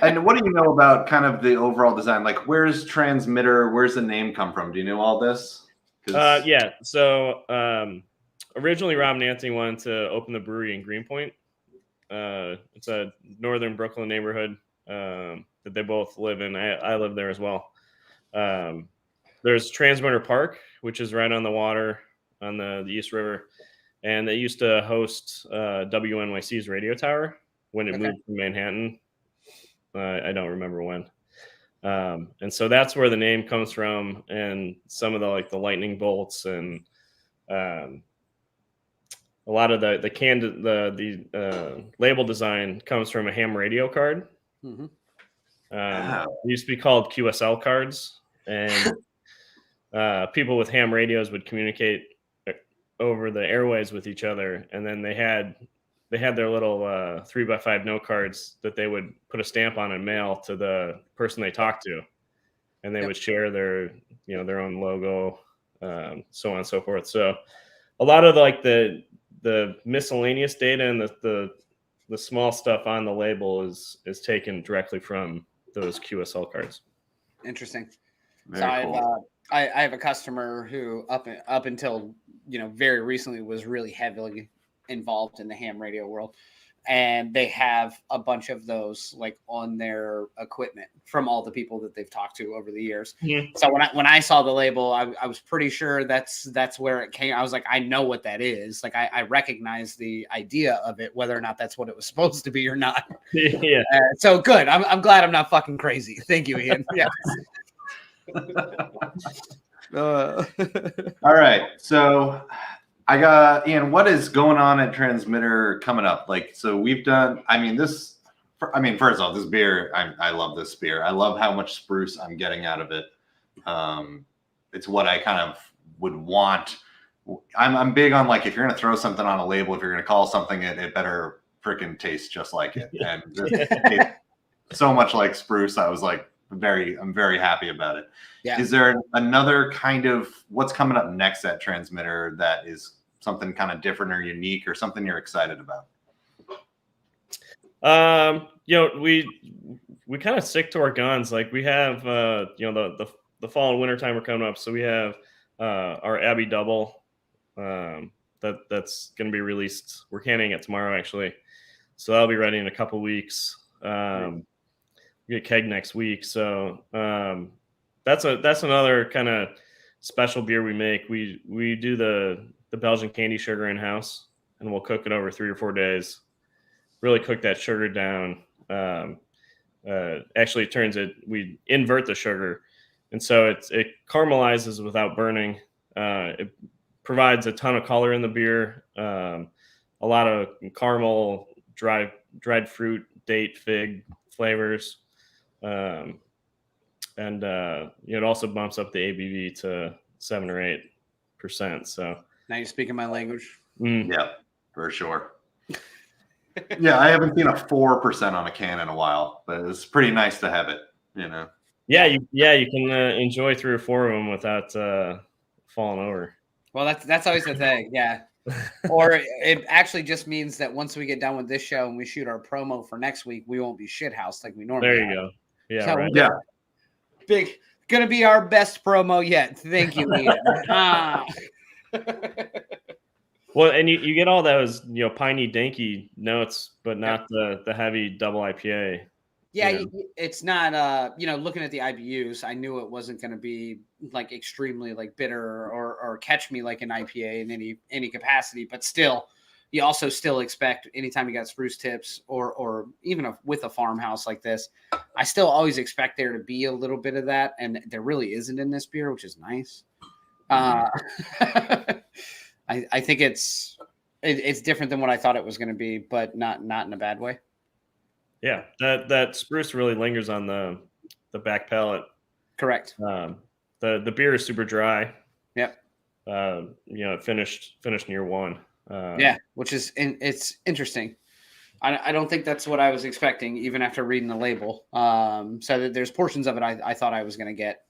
And what do you know about kind of the overall design? Like, where's Transmitter? Where's the name come from? Do you know all this? Yeah. So originally, Rob and Anthony wanted to open the brewery in Greenpoint. It's a northern Brooklyn neighborhood that they both live in. I live there as well. There's Transmitter Park, which is right on the water on the East River. And they used to host WNYC's radio tower when it moved from Manhattan. I don't remember when. And so that's where the name comes from, and some of the lightning bolts and a lot of the label design comes from a ham radio card. Mm-hmm. It used to be called QSL cards, and people with ham radios would communicate over the airways with each other, and then they had their little 3x5 note cards that they would put a stamp on and mail to the person they talked to, and they would share their their own logo, so on and so forth. So a lot of the miscellaneous data and the small stuff on the label is taken directly from those QSL cards. Interesting. Very cool. I have a customer who up until very recently was really heavily involved in the ham radio world, and they have a bunch of those on their equipment from all the people that they've talked to over the years. Mm-hmm. So when I saw the label, I was pretty sure that's where it came. I was like, I know what that is. I recognize the idea of it, whether or not that's what it was supposed to be or not. Yeah. So good. I'm glad I'm not fucking crazy. Thank you, Ian. Yeah. All right, so I got Ian. What is going on at Transmitter coming up? So we've done. First off, this beer. I love this beer. I love how much spruce I'm getting out of it. It's what I kind of would want. I'm big on if you're gonna throw something on a label, if you're gonna call something it better freaking taste just like it. And this tastes so much like spruce. I was I'm very happy about it. Yeah. Is there another kind of what's coming up next at Transmitter that is something kind of different or unique or something you're excited about? We kind of stick to our guns. We have the the fall and winter time are coming up. So we have our Abbey Double that's going to be released. We're canning it tomorrow, actually. So that'll be ready in a couple weeks. We get keg next week. So that's another kind of special beer we make. We do the Belgian candy sugar in house, and we'll cook it over 3 or 4 days. Really cook that sugar down. Actually, we invert the sugar, and so it caramelizes without burning. It provides a ton of color in the beer. A lot of caramel, dried fruit, date, fig flavors. And it also bumps up the ABV to 7 or 8%. So now you're speaking my language. Yeah, for sure. Yeah, I haven't seen a 4% on a can in a while, but it's pretty nice to have it. Yeah, you can enjoy 3 or 4 of them without falling over. Well, that's always the thing. Yeah. Or it actually just means that once we get done with this show and we shoot our promo for next week, we won't be shithoused like we normally. There you go. Yeah, so right. Yeah. Gonna be our best promo yet. Thank you, Ian. Well, and you get all those piney, danky notes, but not the heavy double IPA. Yeah, it's not. Looking at the IBUs, I knew it wasn't going to be like extremely like bitter or catch me like an IPA in any capacity. But still, you also still expect anytime you got spruce tips or even with a farmhouse like this, I still always expect there to be a little bit of that, and there really isn't in this beer, which is nice. I think it's different than what I thought it was going to be, but not in a bad way. Yeah, that spruce really lingers on the back palate. Correct. The beer is super dry. Yep. It finished in year 1. Which is it's interesting. I don't think that's what I was expecting, even after reading the label. So there's portions of it I thought I was going to get,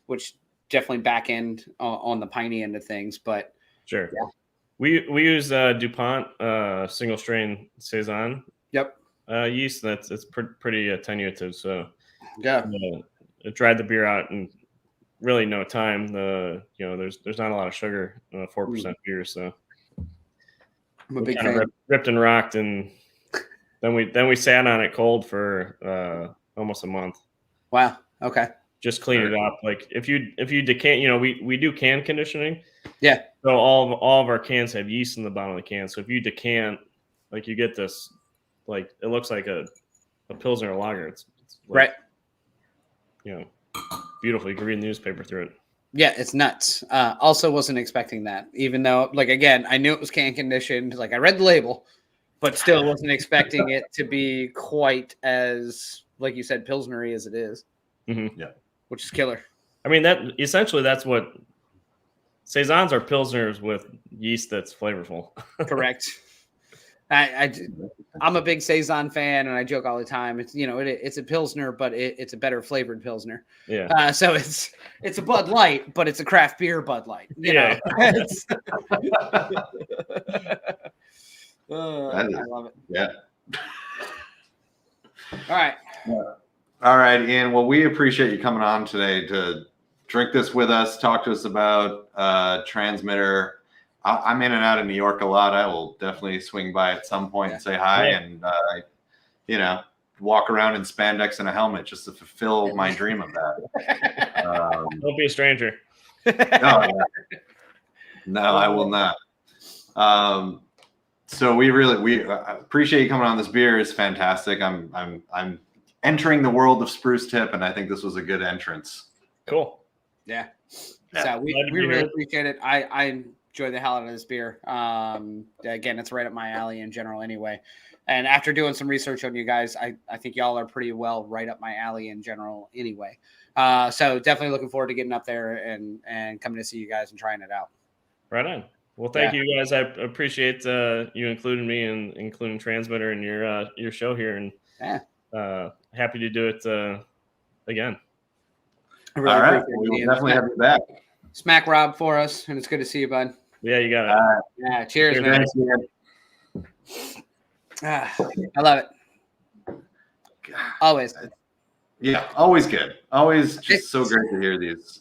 which definitely back end on the piney end of things, but sure. Yeah. We use DuPont single strain Saison. Yep. Yeast it's pretty attenuative, so yeah, it dried the beer out in really no time. There's not a lot of sugar, 4% beer, so I'm a big fan. Ripped and rocked, and then we sat on it cold for almost a month. Wow. Okay. Just clean it up. Like if you decant, we do can conditioning. Yeah. So all of our cans have yeast in the bottom of the can. So if you decant, like you get this. Like it looks like a Pilsner lager. It's like, right. Beautiful. You can read the newspaper through it. Yeah, it's nuts. Also wasn't expecting that, even though, like, again, I knew it was can conditioned. Like I read the label, but still wasn't expecting it to be quite as, like you said, Pilsner-y as it is. Mm-hmm. Yeah, which is killer. I mean, that's what Saisons are Pilsners with yeast that's flavorful. Correct. I'm a big Saison fan, and I joke all the time. It's it's a Pilsner, but it's a better flavored Pilsner. Yeah. So it's a Bud Light, but it's a craft beer Bud Light. Yeah. I love it. Yeah. All right. All right, Ian. Well, we appreciate you coming on today to drink this with us, talk to us about Transmitter. I'm in and out of New York a lot. I will definitely swing by at some point and say hi and, walk around in spandex and a helmet just to fulfill my dream of that. Don't be a stranger. No, I will not. So we appreciate you coming on. This beer is fantastic. I'm entering the world of Spruce Tip, and I think this was a good entrance. Cool. Yeah. So we really appreciate it. I enjoy the hell out of this beer. Again, it's right up my alley in general anyway. And after doing some research on you guys, I think y'all are pretty well right up my alley in general anyway. So definitely looking forward to getting up there and coming to see you guys and trying it out. Right on. Well, thank you guys. I appreciate you including me and including Transmitter in your show here, and happy to do it again. Really all right. We'll definitely have you back. Smack Rob for us, and it's good to see you, bud. Yeah, you got it. Yeah, cheers, man. I love it. Always. Yeah, always good. Always just so great to hear these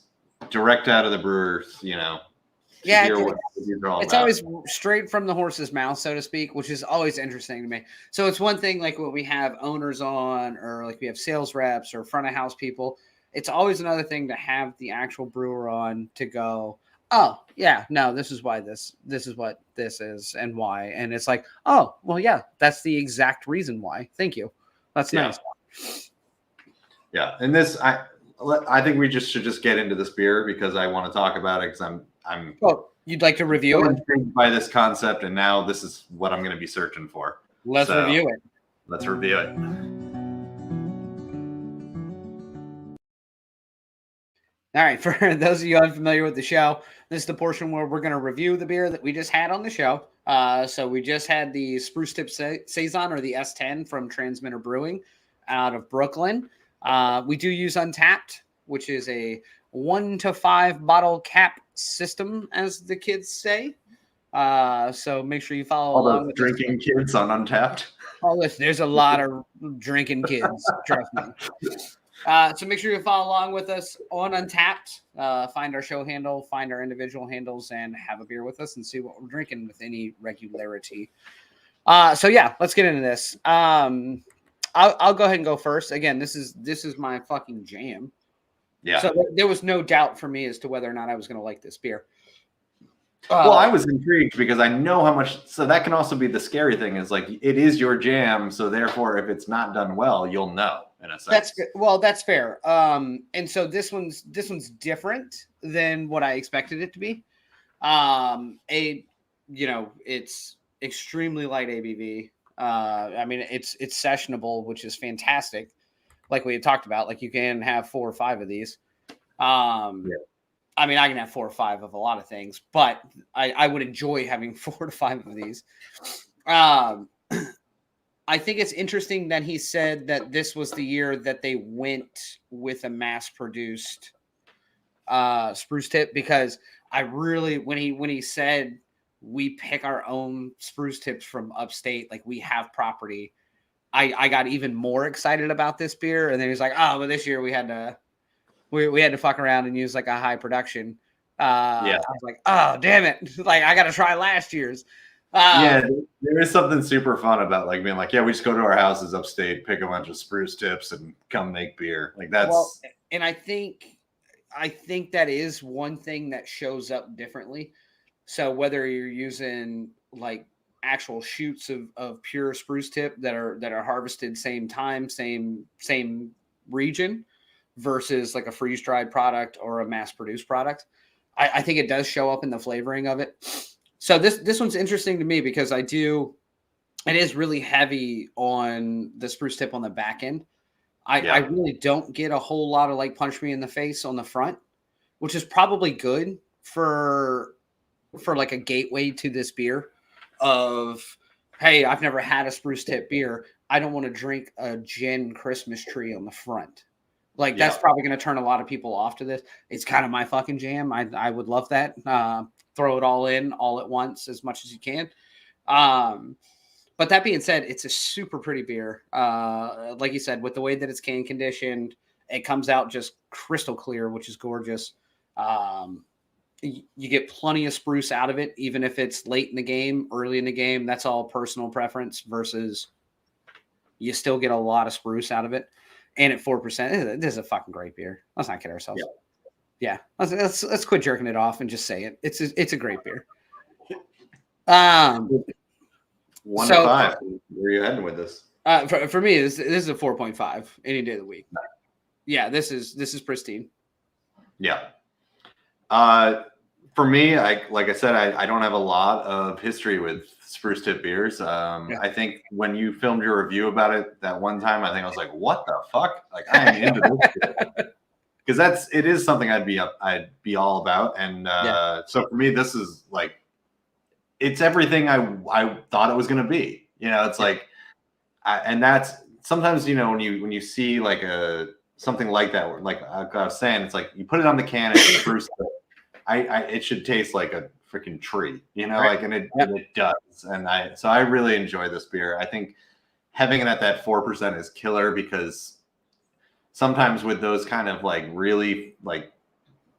direct out of the brewers, to hear what these are all it's about. always straight from the horse's mouth, so to speak, which is always interesting to me. So it's one thing like when we have owners on, or like we have sales reps or front of house people. It's always another thing to have the actual brewer on to go, oh yeah, no, this is why this is what this is and why. And it's like, oh, well, yeah, that's the exact reason why. Thank you. That's nice. Yeah. And this, I think we should just get into this beer because I want to talk about it because I'm you'd like to review it? Intrigued by this concept, and now this is what I'm going to be searching for. Let's review it. Let's review it. All right, for those of you unfamiliar with the show, this is the portion where we're going to review the beer that we just had on the show. So we just had the Spruce Tip Saison, or the S10 from Transmitter Brewing out of Brooklyn. We do use Untapped, which is a 1 to 5 bottle cap system, as the kids say. So make sure you follow all along those drinking kids on Untapped. Oh, listen, there's a lot of drinking kids, trust me. So make sure you follow along with us on Untapped. Find our show handle, find our individual handles, and have a beer with us and see what we're drinking with any regularity. So yeah, let's get into this. I'll go ahead and go first. Again, this is my fucking jam. Yeah. So there was no doubt for me as to whether or not I was going to like this beer. Well, I was intrigued because I know how much. So that can also be the scary thing, is like it is your jam. So therefore, if it's not done well, you'll know. In a sense. That's good. Well, that's fair. And so this one's different than what I expected it to be. It's extremely light ABV. I mean, it's sessionable, which is fantastic. Like we had talked about, like you can have 4 or 5 of these. I mean, I can have 4 or 5 of a lot of things, but I would enjoy having 4 to 5 of these. I think it's interesting that he said that this was the year that they went with a mass-produced spruce tip, because I really, when he said we pick our own spruce tips from upstate, like we have property, I got even more excited about this beer. And then he's like, oh, but this year we had to fuck around and use like a high production. I was like, oh, damn it. Like I got to try last year's. There is something super fun about like being like, yeah, we just go to our houses upstate, pick a bunch of spruce tips, and come make beer. Like that's. Well, and I think that is one thing that shows up differently. So whether you're using like actual shoots of pure spruce tip that are harvested same time, same region, versus like a freeze dried product or a mass produced product, I think it does show up in the flavoring of it. So this one's interesting to me because it is really heavy on the spruce tip on the back end. I really don't get a whole lot of like punch me in the face on the front, which is probably good for like a gateway to this beer of, hey, I've never had a spruce tip beer. I don't want to drink a gin Christmas tree on the front. Like that's probably going to turn a lot of people off to this. It's kind of my fucking jam. I would love that. Throw it all in all at once as much as you can. But that being said, it's a super pretty beer. Like you said, with the way that it's can conditioned, it comes out just crystal clear, which is gorgeous. You get plenty of spruce out of it, even if it's late in the game, early in the game. That's all personal preference versus you still get a lot of spruce out of it. And at 4%, this is a fucking great beer. Let's not kid ourselves. Yeah. Let's quit jerking it off and just say it. It's a great beer. 1 to 5. Where are you heading with this? For me, this is a 4.5 any day of the week. Yeah, this is pristine. Yeah. For me, like I said, I don't have a lot of history with spruce tip beers. I think when you filmed your review about it that one time, I think I was like, what the fuck? Like I am into this. Because it is something I'd be all about. And so for me, this is like, it's everything I thought it was going to be. It's like, and that's sometimes, when you see like something like that, like I was saying, it's like you put it on the can, it's spruce tip. It should taste like a freaking tree, right. Like, and it does. And so I really enjoy this beer. I think having it at that 4% is killer because sometimes with those kind of like really like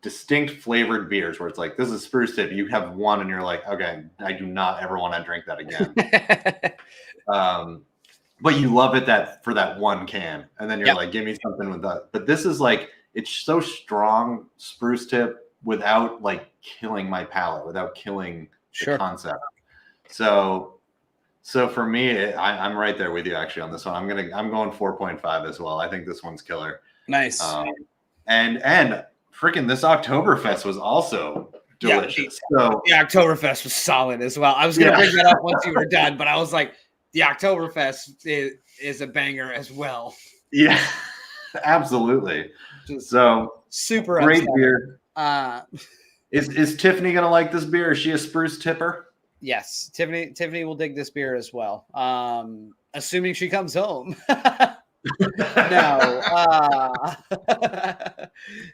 distinct flavored beers where it's like, this is Spruce Tip, you have one and you're like, okay, I do not ever want to drink that again. But you love it for that one can, and then you're like, give me something with that. But this is like, it's so strong Spruce Tip without like killing my palate, without killing the concept. So for me, I'm right there with you actually on this one. I'm going 4.5 as well. I think this one's killer. Nice. And freaking this Oktoberfest was also delicious. So the Oktoberfest was solid as well. I was going to bring that up once you were done, but I was like, the Oktoberfest is a banger as well. Yeah, absolutely. So super great upset. beer. Is Tiffany going to like this beer? Is she a Spruce Tipper? Yes, Tiffany will dig this beer as well. Assuming she comes home. No.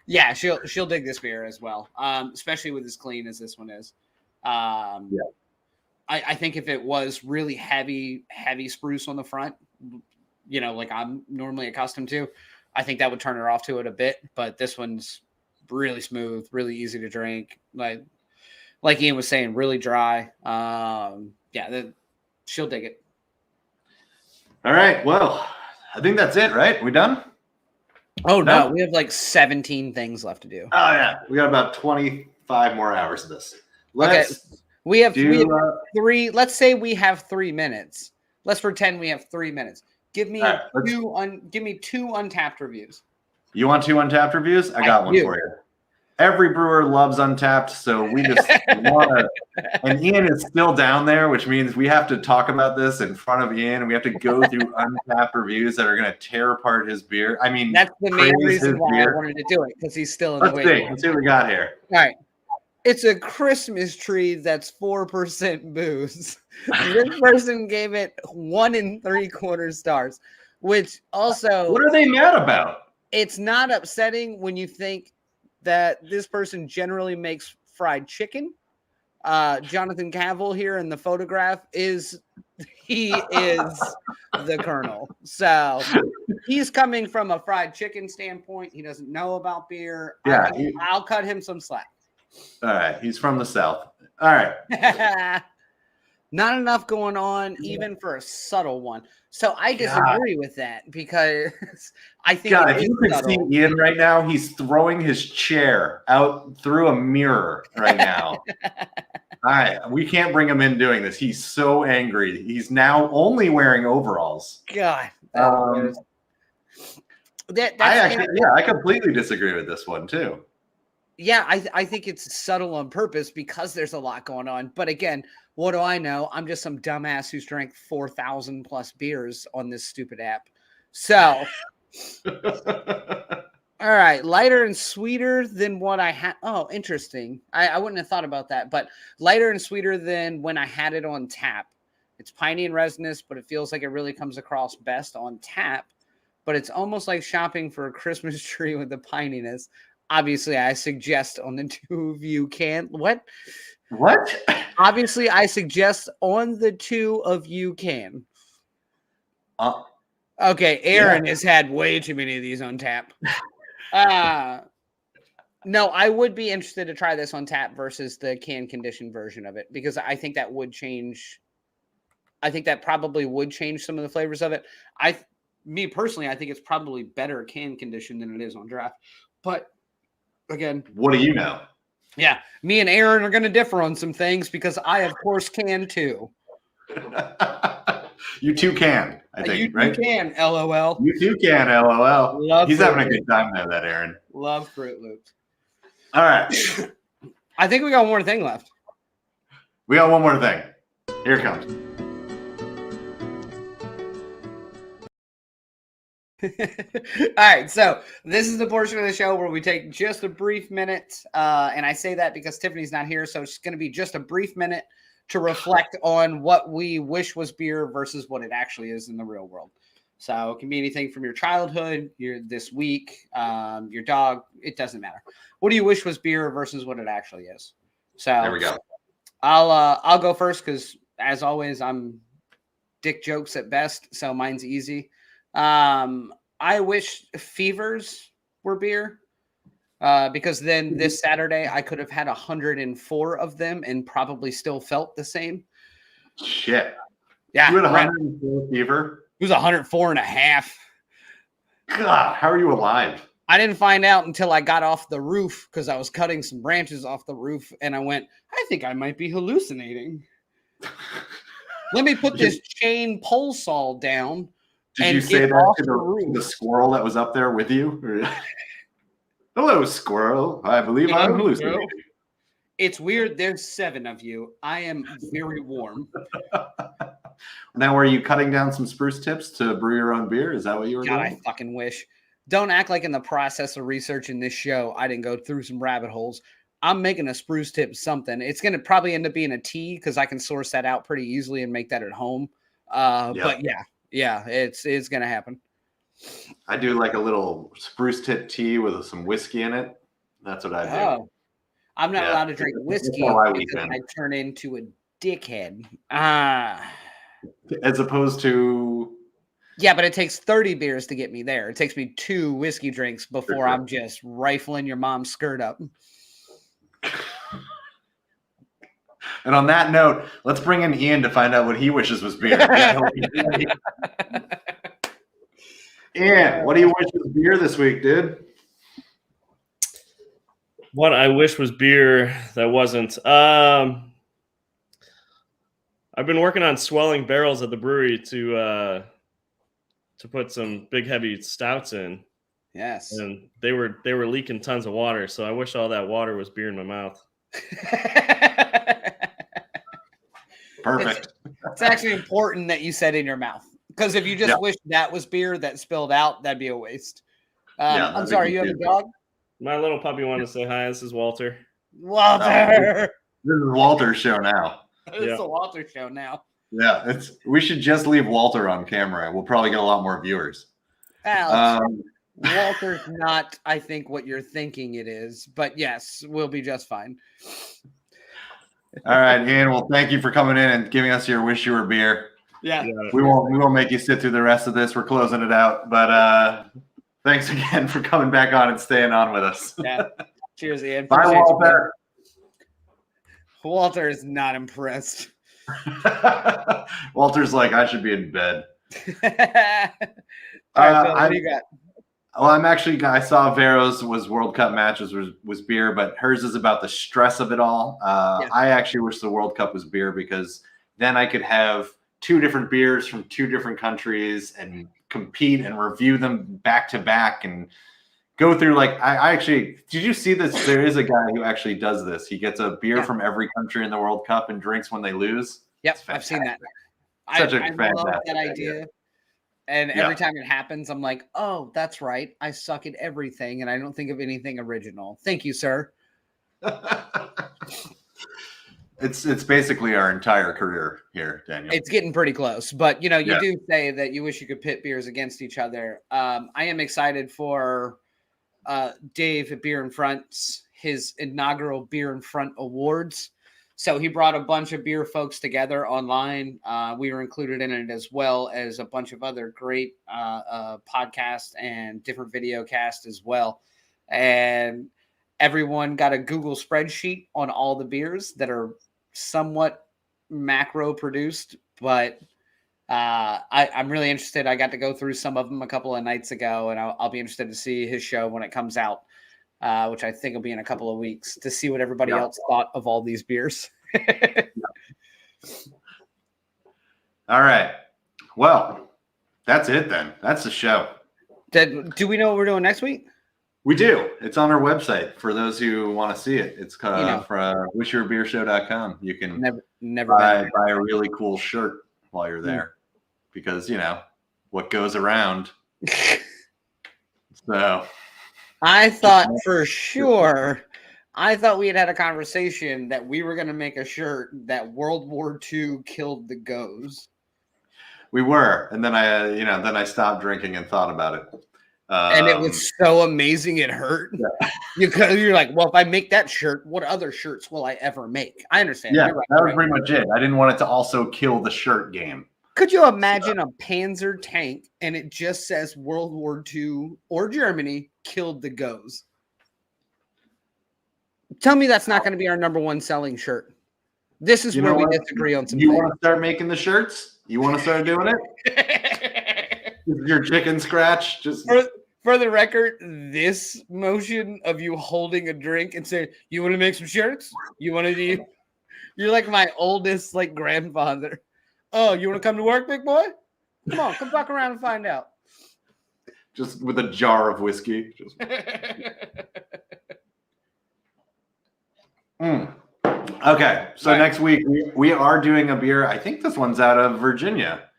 Yeah, she'll dig this beer as well. Especially with as clean as this one is. I think if it was really heavy spruce on the front, you know, like I'm normally accustomed to, I think that would turn her off to it a bit. But this one's really smooth, really easy to drink. Like Ian was saying, really dry. She'll dig it. All right. Well, I think that's it, right? We done? Oh, no. We have like 17 things left to do. Oh, yeah. We got about 25 more hours of this. We have 3. Let's say we have 3 minutes. Let's pretend we have 3 minutes. Give me two Untapped reviews. You want 2 Untapped reviews? I got one for you. Every brewer loves Untapped, so we just want to. And Ian is still down there, which means we have to talk about this in front of Ian, and we have to go through Untapped reviews that are going to tear apart his beer. I mean, that's the main reason why I wanted to do it, because he's still in the way. Let's see what we got here. All right. It's a Christmas tree that's 4% booze. This person gave it 1 3/4 stars, which also. What are they mad about? It's not upsetting when you think that this person generally makes fried chicken. Jonathan Cavill here in the photograph is the Colonel. So he's coming from a fried chicken standpoint. He doesn't know about beer. Yeah, I'll cut him some slack. All right. He's from the South. All right. Not enough going on, even for a subtle one. So I disagree with that, because I think if you could see Ian right now, he's throwing his chair out through a mirror right now. All right, we can't bring him in doing this. He's so angry. He's now only wearing overalls. God. I completely disagree with this one too. Yeah, I think it's subtle on purpose because there's a lot going on. But again, what do I know? I'm just some dumbass who's drank 4,000 plus beers on this stupid app. So, all right, lighter and sweeter than what I had. Oh, interesting. I wouldn't have thought about that. But lighter and sweeter than when I had it on tap. It's piney and resinous, but it feels like it really comes across best on tap. But it's almost like shopping for a Christmas tree with the pininess. Obviously, I suggest on the 2 of you can. What? Obviously, I suggest on the 2 of you can. Okay, Aaron has had way too many of these on tap. No, I would be interested to try this on tap versus the can conditioned version of it, because I think that would change. I think that probably would change some of the flavors of it. Me personally, I think it's probably better can conditioned than it is on draft. But again, what do you know? Yeah, me and Aaron are going to differ on some things because I, of course, can too. You too can, I think, right? You can, LOL. You too can, LOL. He's having a good time there, that Aaron. Love Fruit Loops. All right. I think we got one more thing left. We got one more thing. Here it comes. All right, so this is the portion of the show where we take just a brief minute, and I say that because Tiffany's not here, so it's going to be just a brief minute to reflect on what we wish was beer versus what it actually is in the real world. So it can be anything from your childhood, this week, your dog. It doesn't matter. What do you wish was beer versus what it actually is? So there we go. I'll go first because, as always, I'm dick jokes at best, so mine's easy. I wish Fevers were beer. Because then this Saturday I could have had 104 of them and probably still felt the same. Shit. Yeah. You had 104 fever? It was 104 and a half. God, how are you alive? I didn't find out until I got off the roof because I was cutting some branches off the roof and I went, I think I might be hallucinating. Let me put this chain pole saw down. Did you say that to the squirrel that was up there with you? Hello, squirrel. I believe I'm hallucinating. It's weird. There's 7 of you. I am very warm. Now, are you cutting down some spruce tips to brew your own beer? Is that what you were God, doing? I fucking wish. Don't act like in the process of researching this show, I didn't go through some rabbit holes. I'm making a spruce tip something. It's going to probably end up being a tea because I can source that out pretty easily and make that at home. But yeah, it's going to happen. I do like a little spruce tip tea with some whiskey in it. That's what I do. Oh, I'm not allowed to drink whiskey because I turn into a dickhead. As opposed to... Yeah, but it takes 30 beers to get me there. It takes me 2 whiskey drinks before I'm just rifling your mom's skirt up. And on that note, let's bring in Ian to find out what he wishes was beer. Ian, what do you wish was beer this week, dude? What I wish was beer that wasn't. I've been working on swelling barrels at the brewery to put some big heavy stouts in. Yes. And they were leaking tons of water, so I wish all that water was beer in my mouth. Perfect. It's actually important that you said in your mouth. Because if you just wished that was beer that spilled out, that'd be a waste. I'm sorry, you have a dog? My little puppy wanted to say hi. This is Walter. Walter! This is Walter's show now. It's the Walter show now. Yeah, we should just leave Walter on camera. We'll probably get a lot more viewers. Walter's not, I think, what you're thinking it is. But yes, we'll be just fine. All right, Ian. Well, thank you for coming in and giving us your wish you were beer. Yeah. We won't make you sit through the rest of this. We're closing it out. But thanks again for coming back on and staying on with us. Yeah. Cheers, Ian. Bye, Walter. Walter is not impressed. Walter's like, I should be in bed. All right, Phil, what do you got? Well, I saw Vero's was World Cup matches was beer, but hers is about the stress of it all. I actually wish the World Cup was beer because then I could have 2 different beers from 2 different countries and compete and review them back to back and go through I actually, did you see this? There is a guy who actually does this. He gets a beer from every country in the World Cup and drinks when they lose. Yep, I've seen that. I love that idea. And every time it happens, I'm like, oh, that's right. I suck at everything, and I don't think of anything original. Thank you, sir. It's basically our entire career here, Daniel. It's getting pretty close. But, you do say that you wish you could pit beers against each other. I am excited for Dave at Beer in Front's his inaugural Beer in Front Awards. So he brought a bunch of beer folks together online. We were included in it as well as a bunch of other great podcasts and different video casts as well. And everyone got a Google spreadsheet on all the beers that are somewhat macro produced, but I'm really interested. I got to go through some of them a couple of nights ago, and I'll be interested to see his show when it comes out. Which I think will be in a couple of weeks to see what everybody else thought of all these beers. All right. Well, that's it then. That's the show. Do we know what we're doing next week? We do. It's on our website for those who want to see it. It's from wishyourbeershow.com. You can never buy a really cool shirt while you're there because, what goes around. So... I thought for sure, we had a conversation that we were going to make a shirt that World War II killed the goes. We were. And then I stopped drinking and thought about it. And it was so amazing. It hurt. Yeah. You're like, well, if I make that shirt, what other shirts will I ever make? I understand. Yeah, right, that was pretty much it. I didn't want it to also kill the shirt game. Could you imagine a Panzer tank and it just says World War II or Germany killed the Goes? Tell me that's not going to be our number one selling shirt. This is where we disagree on some You things. want to start making the shirts? You want to start doing it? Your chicken scratch? Just for the record, this motion of you holding a drink and saying, "You want to make some shirts? You want to do?" You're like my oldest like grandfather. Oh, you want to come to work, big boy? Come on, come back around and find out. Just with a jar of whiskey. Just... Okay, so next week we are doing a beer. I think this one's out of Virginia.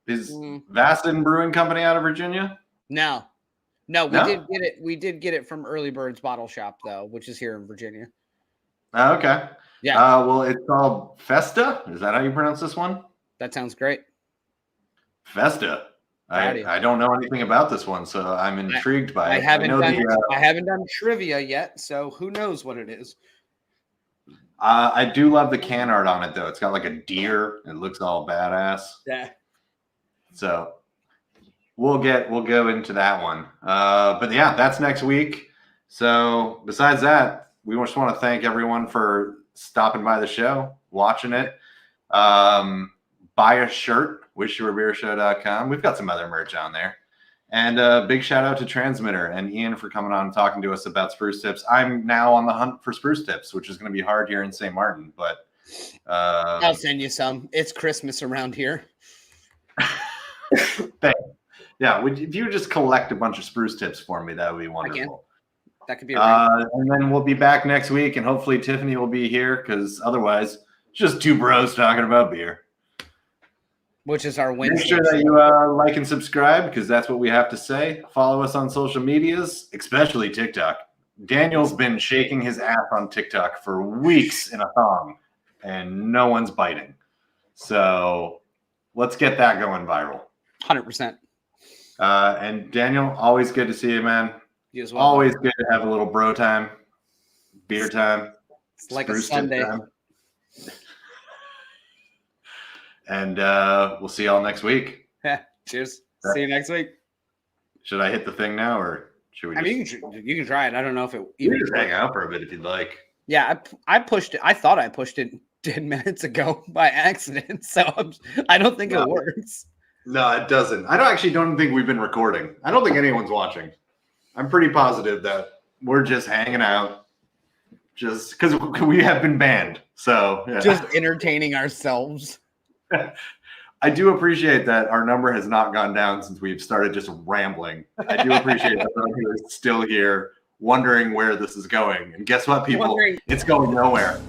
Is Vastin Brewing Company out of Virginia? No, we did get it. We did get it from Early Bird's Bottle Shop, though, which is here in Virginia. Okay. Yeah. Well, it's called Festa. Is that how you pronounce this one? That sounds great. Festa. I don't know anything about this one, so I'm intrigued by it. I haven't done trivia yet, so who knows what it is. I do love the can art on it, though. It's got like a deer. It looks all badass. Yeah. So we'll go into that one. But yeah, that's next week. So besides that, we just want to thank everyone for stopping by the show, watching it. Buy a shirt, wishyouwerebeershow.com. We've got some other merch on there. And a big shout out to Transmitter and Ian for coming on and talking to us about Spruce Tips. I'm now on the hunt for Spruce Tips, which is going to be hard here in St. Martin, but I'll send you some. It's Christmas around here. Yeah, if you just collect a bunch of Spruce Tips for me, that would be wonderful. That could be a and then we'll be back next week, and hopefully Tiffany will be here, because otherwise, just two bros talking about beer. Which is our Wednesday. Make sure that you like and subscribe, because that's what we have to say. Follow us on social medias, especially TikTok. Daniel's been shaking his ass on TikTok for weeks in a thong, and no one's biting. So let's get that going viral. 100%. And Daniel, always good to see you, man. You as well. Always good to have a little bro time, beer time. It's like a Sunday. And we'll see y'all next week. Cheers. See you next week. Should I hit the thing now, or should we? I mean, you can try it. I don't know if it. You can just hang out for a bit if you'd like. Yeah, I pushed it. I thought I pushed it 10 minutes ago by accident, so I don't think it works. No, it doesn't. I don't think we've been recording. I don't think anyone's watching. I'm pretty positive that we're just hanging out, just because we have been banned. So yeah. Just entertaining ourselves. I do appreciate that our number has not gone down since we've started just rambling. I do appreciate that everyone who is still here wondering where this is going. And guess what, people? It's going nowhere.